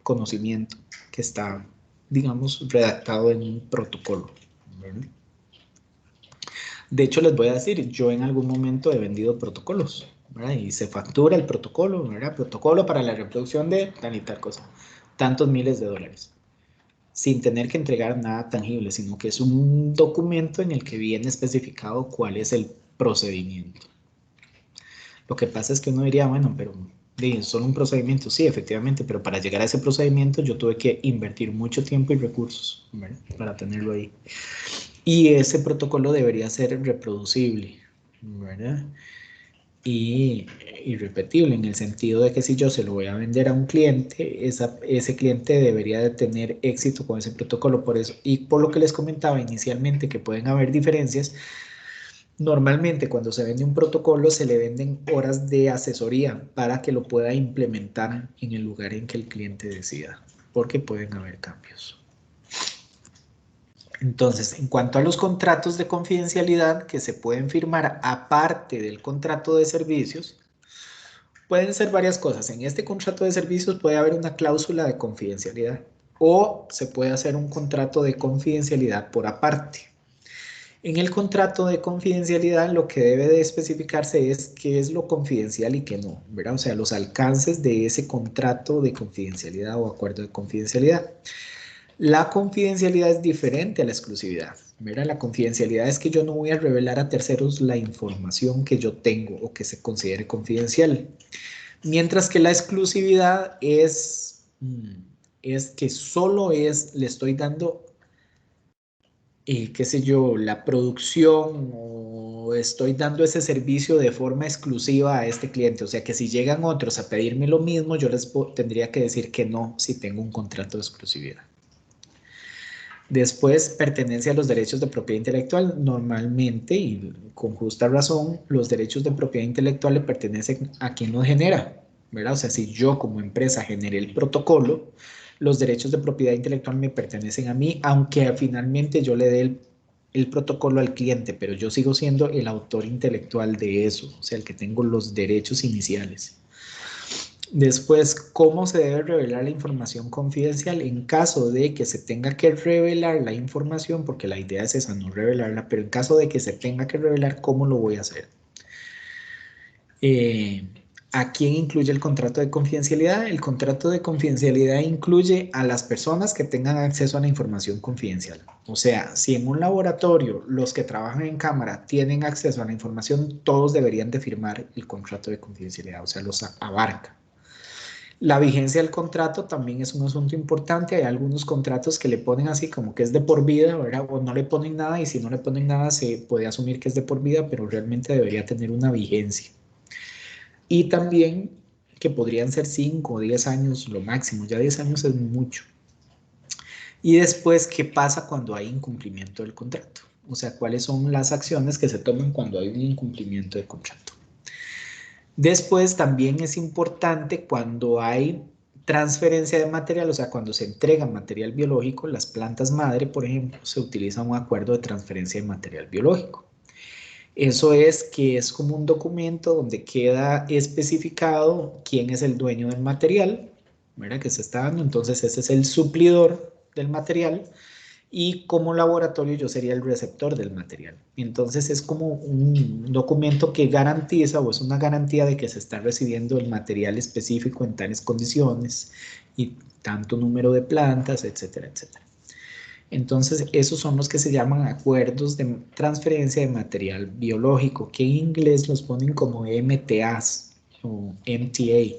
conocimiento que está, digamos, redactado en un protocolo, ¿verdad? De hecho, les voy a decir, yo en algún momento he vendido protocolos, ¿verdad? Y se factura el protocolo, ¿verdad? Protocolo para la reproducción de tal y tal cosa. Tantos miles de dólares. Sin tener que entregar nada tangible, sino que es un documento en el que viene especificado cuál es el procedimiento. Lo que pasa es que uno diría, bueno, pero son un procedimiento, sí, efectivamente, pero para llegar a ese procedimiento yo tuve que invertir mucho tiempo y recursos, ¿verdad? Para tenerlo ahí. Y ese protocolo debería ser reproducible, ¿verdad? Y irrepetible en el sentido de que si yo se lo voy a vender a un cliente, ese cliente debería de tener éxito con ese protocolo. Por eso, y por lo que les comentaba inicialmente que pueden haber diferencias, normalmente cuando se vende un protocolo se le venden horas de asesoría para que lo pueda implementar en el lugar en que el cliente decida, porque pueden haber cambios. Entonces, en cuanto a los contratos de confidencialidad que se pueden firmar aparte del contrato de servicios, pueden ser varias cosas. En este contrato de servicios puede haber una cláusula de confidencialidad o se puede hacer un contrato de confidencialidad por aparte. En el contrato de confidencialidad lo que debe de especificarse es qué es lo confidencial y qué no, ¿verdad? O sea, los alcances de ese contrato de confidencialidad o acuerdo de confidencialidad. La confidencialidad es diferente a la exclusividad. Mira, la confidencialidad es que yo no voy a revelar a terceros la información que yo tengo o que se considere confidencial. Mientras que la exclusividad es que solo le estoy dando qué sé yo, la producción o estoy dando ese servicio de forma exclusiva a este cliente. O sea que si llegan otros a pedirme lo mismo, yo les tendría que decir que no si tengo un contrato de exclusividad. Después, pertenencia a los derechos de propiedad intelectual. Normalmente, y con justa razón, los derechos de propiedad intelectual le pertenecen a quien los genera, ¿verdad? O sea, si yo como empresa generé el protocolo, los derechos de propiedad intelectual me pertenecen a mí, aunque finalmente yo le dé el protocolo al cliente, pero yo sigo siendo el autor intelectual de eso, o sea, el que tengo los derechos iniciales. Después, ¿cómo se debe revelar la información confidencial? En caso de que se tenga que revelar la información, porque la idea es esa, no revelarla, pero en caso de que se tenga que revelar, ¿cómo lo voy a hacer? ¿A quién incluye el contrato de confidencialidad? El contrato de confidencialidad incluye a las personas que tengan acceso a la información confidencial. O sea, si en un laboratorio los que trabajan en cámara tienen acceso a la información, todos deberían de firmar el contrato de confidencialidad, o sea, los abarca. La vigencia del contrato también es un asunto importante. Hay algunos contratos que le ponen así como que es de por vida, ¿verdad? O no le ponen nada, y si no le ponen nada se puede asumir que es de por vida, pero realmente debería tener una vigencia. Y también que podrían ser 5 o 10 años lo máximo. Ya 10 años es mucho. Y después, ¿qué pasa cuando hay incumplimiento del contrato? O sea, ¿cuáles son las acciones que se toman cuando hay un incumplimiento del contrato? Después también es importante cuando hay transferencia de material, o sea, cuando se entrega material biológico, las plantas madre, por ejemplo, se utiliza un acuerdo de transferencia de material biológico. Eso es que es como un documento donde queda especificado quién es el dueño del material, ¿verdad? Que se está dando, entonces ese es el suplidor del material. Y como laboratorio yo sería el receptor del material. Entonces es como un documento que garantiza o es una garantía de que se está recibiendo el material específico en tales condiciones y tanto número de plantas, etcétera, etcétera. Entonces esos son los que se llaman acuerdos de transferencia de material biológico, que en inglés los ponen como MTAs o MTA,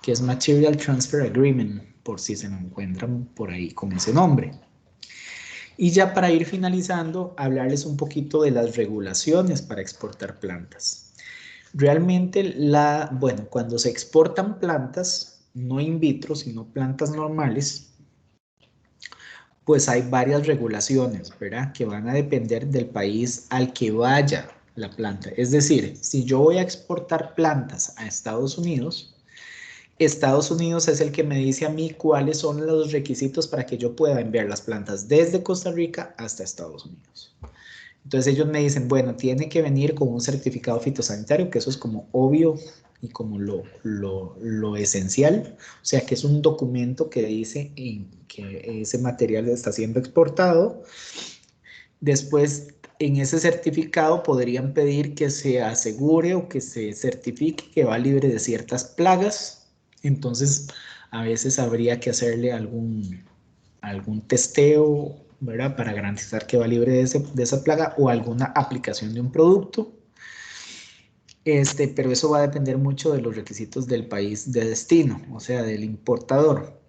que es Material Transfer Agreement, por si se lo encuentran por ahí con ese nombre. Y ya para ir finalizando, hablarles un poquito de las regulaciones para exportar plantas. Realmente, bueno, cuando se exportan plantas, no in vitro, sino plantas normales, pues hay varias regulaciones, ¿verdad? Que van a depender del país al que vaya la planta. Es decir, si yo voy a exportar plantas a Estados Unidos, Estados Unidos es el que me dice a mí cuáles son los requisitos para que yo pueda enviar las plantas desde Costa Rica hasta Estados Unidos. Entonces ellos me dicen, bueno, tiene que venir con un certificado fitosanitario, que eso es como obvio y como lo esencial. O sea, que es un documento que dice que ese material está siendo exportado. Después, en ese certificado podrían pedir que se asegure o que se certifique que va libre de ciertas plagas. Entonces, a veces habría que hacerle algún testeo, ¿verdad? Para garantizar que va libre de esa plaga o alguna aplicación de un producto. Pero eso va a depender mucho de los requisitos del país de destino, o sea, del importador.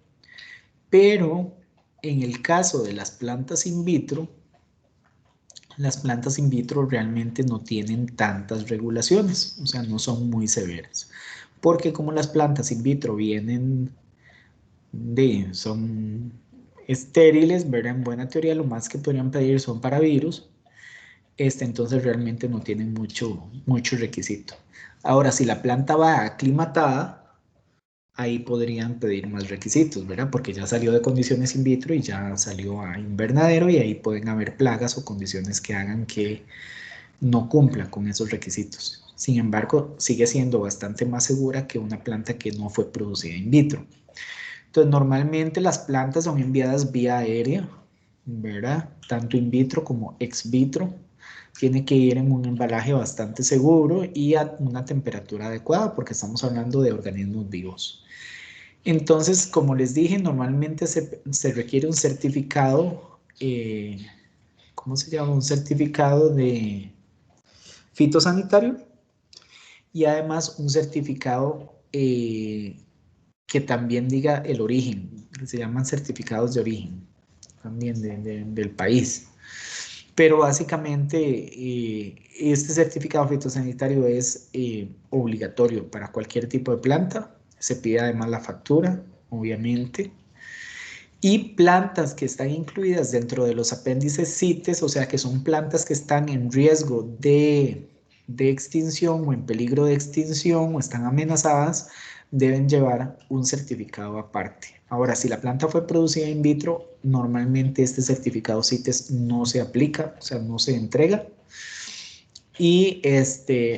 Pero en el caso de las plantas in vitro realmente no tienen tantas regulaciones, o sea, no son muy severas. Porque como las plantas in vitro son estériles, ¿verdad? En buena teoría, lo más que podrían pedir son para virus. Entonces realmente no tienen mucho requisito. Ahora, si la planta va aclimatada, ahí podrían pedir más requisitos, ¿verdad? Porque ya salió de condiciones in vitro y ya salió a invernadero y ahí pueden haber plagas o condiciones que hagan que no cumpla con esos requisitos. Sin embargo, sigue siendo bastante más segura que una planta que no fue producida in vitro. Entonces, normalmente las plantas son enviadas vía aérea, ¿verdad? Tanto in vitro como ex vitro. Tiene que ir en un embalaje bastante seguro y a una temperatura adecuada porque estamos hablando de organismos vivos. Entonces, como les dije, normalmente se requiere un certificado, ¿cómo se llama? Un certificado de fitosanitario y además un certificado que también diga el origen, que se llaman certificados de origen, también del país. Pero básicamente este certificado fitosanitario es obligatorio para cualquier tipo de planta. Se pide además la factura, obviamente. Y plantas que están incluidas dentro de los apéndices CITES, o sea que son plantas que están en riesgo de extinción o en peligro de extinción o están amenazadas, deben llevar un certificado aparte. Ahora, si la planta fue producida in vitro, normalmente este certificado CITES no se aplica, o sea, no se entrega. Y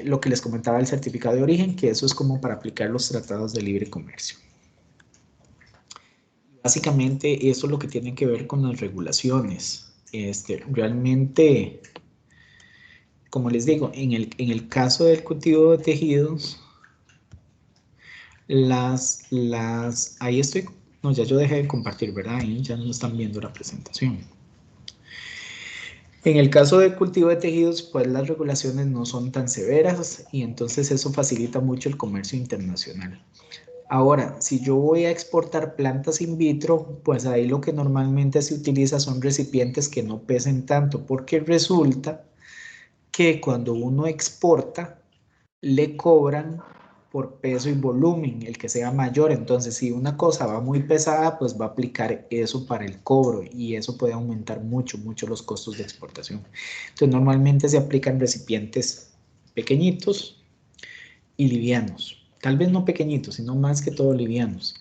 lo que les comentaba el certificado de origen, que eso es como para aplicar los tratados de libre comercio. Básicamente eso es lo que tiene que ver con las regulaciones. Realmente, como les digo, en el caso del cultivo de tejidos, ahí estoy, no, ya yo dejé de compartir, ¿verdad? Ahí ya no están viendo la presentación. En el caso del cultivo de tejidos, pues las regulaciones no son tan severas y entonces eso facilita mucho el comercio internacional. Ahora, si yo voy a exportar plantas in vitro, pues ahí lo que normalmente se utiliza son recipientes que no pesen tanto, porque resulta que cuando uno exporta, le cobran por peso y volumen, el que sea mayor. Entonces, si una cosa va muy pesada, pues va a aplicar eso para el cobro y eso puede aumentar mucho los costos de exportación. Entonces, normalmente se aplican recipientes pequeñitos y livianos. Tal vez no pequeñitos, sino más que todo livianos.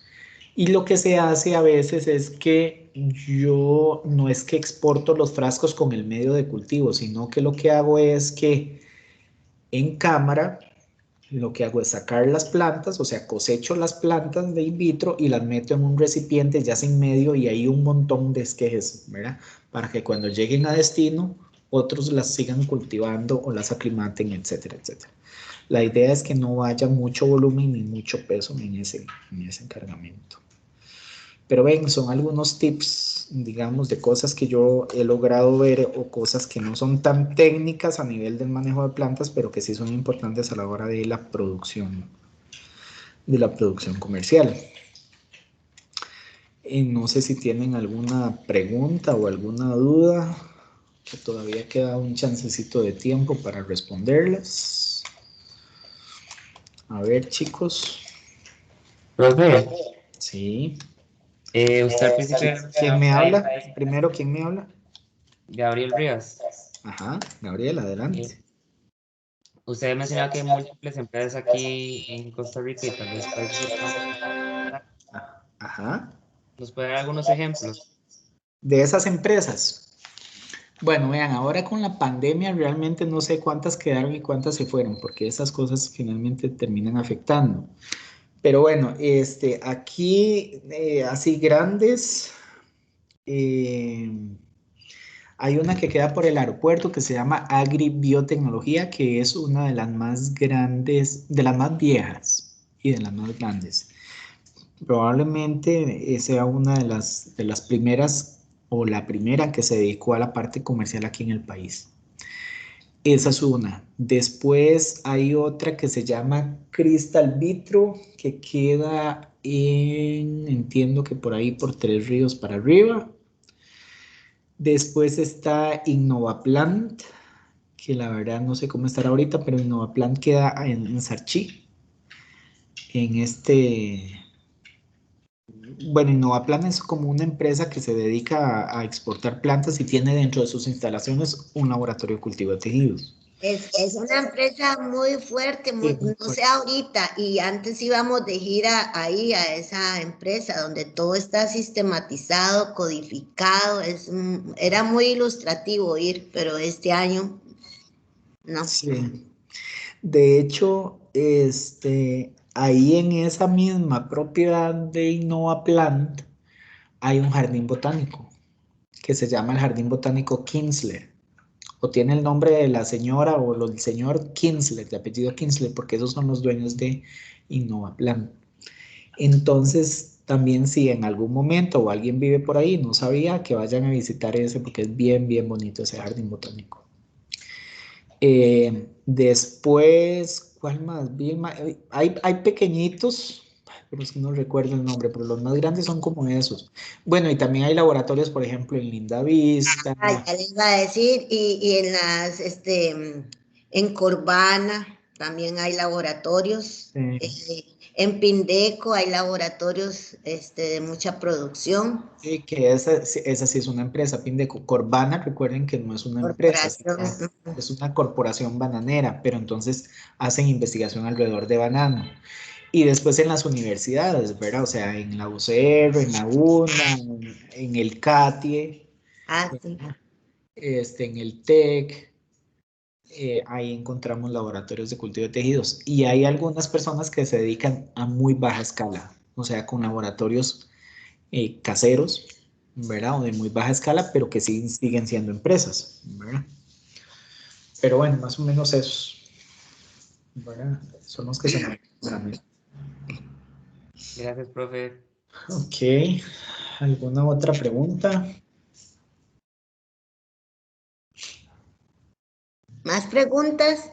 Y lo que se hace a veces es que yo no es que exporto los frascos con el medio de cultivo, sino que lo que hago es que en cámara lo que hago es sacar las plantas, o sea, cosecho las plantas de in vitro y las meto en un recipiente ya sin medio y ahí un montón de esquejes, ¿verdad? Para que cuando lleguen a destino, otros las sigan cultivando o las aclimaten, etcétera, etcétera. La idea es que no vaya mucho volumen ni mucho peso en ese encargamento. Pero ven, son algunos tips, digamos, de cosas que yo he logrado ver o cosas que no son tan técnicas a nivel del manejo de plantas, pero que sí son importantes a la hora de la producción comercial. No sé si tienen alguna pregunta o alguna duda, que todavía queda un chancecito de tiempo para responderlas. A ver, chicos. Profe, Sí. usted al principio ¿Quién me habla? Primero, ¿quién me habla? Gabriel Rivas. Ajá, Gabriel, adelante. Usted mencionaba que hay múltiples empresas aquí en Costa Rica y tal vez países. Ajá. ¿Nos puede dar algunos ejemplos? De esas empresas. Bueno, vean, ahora con la pandemia realmente no sé cuántas quedaron y cuántas se fueron, porque esas cosas finalmente terminan afectando. Pero bueno, aquí así grandes, hay una que queda por el aeropuerto que se llama Agri Biotecnología, que es una de las más grandes, de las más viejas y de las más grandes. Probablemente sea una de las primeras o la primera que se dedicó a la parte comercial aquí en el país. Esa es una. Después hay otra que se llama Crystal Vitro, que queda entiendo que por ahí por Tres Ríos para arriba. Después está Innovaplant, que la verdad no sé cómo estará ahorita, pero Innovaplant queda en Sarchí. Bueno, Innovaplant es como una empresa que se dedica a exportar plantas y tiene dentro de sus instalaciones un laboratorio de cultivo de tejidos. Es una empresa muy fuerte, Sí, muy no sé ahorita, y antes íbamos de gira ahí a esa empresa donde todo está sistematizado, codificado, era muy ilustrativo ir, pero este año no. Sí. De hecho, ahí en esa misma propiedad de Innovaplant hay un jardín botánico que se llama el Jardín Botánico Kinsler, o tiene el nombre de la señora o el señor Kinsler, de apellido Kinsler, porque esos son los dueños de Innovaplant. Entonces, también si en algún momento o alguien vive por ahí, no sabía, que vayan a visitar ese porque es bien, bien bonito ese jardín botánico. Después, ¿cuál más? Bien, hay pequeñitos, pero es que no recuerdo el nombre, pero los más grandes son como esos. Bueno, y también hay laboratorios, por ejemplo, en Lindavista. Ya les iba a decir, y en las, en Corvana también hay laboratorios. En Pindeco hay laboratorios de mucha producción. Sí, que esa sí es una empresa. Pindeco. Corvana, recuerden que no es una empresa, es una corporación bananera, pero entonces hacen investigación alrededor de banano. Y después en las universidades, ¿verdad? O sea, en la UCR, en la UNA, en el CATIE, Sí. en el TEC, ahí encontramos laboratorios de cultivo de tejidos. Y hay algunas personas que se dedican a muy baja escala, o sea, con laboratorios caseros, ¿verdad? O de muy baja escala, pero que siguen siendo empresas, ¿verdad? Pero bueno, más o menos esos, ¿verdad? Son los que se me ocurren. Gracias, profe. Ok, ¿alguna otra pregunta? ¿Más preguntas?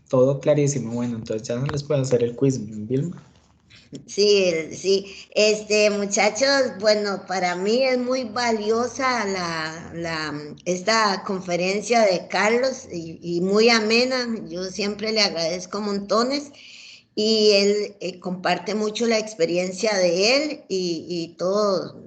Todo clarísimo. Bueno, entonces ya no les puedo hacer el quiz, Vilma. Sí, sí. Muchachos, bueno, para mí es muy valiosa esta conferencia de Carlos y muy amena. Yo siempre le agradezco montones y él comparte mucho la experiencia de él y todo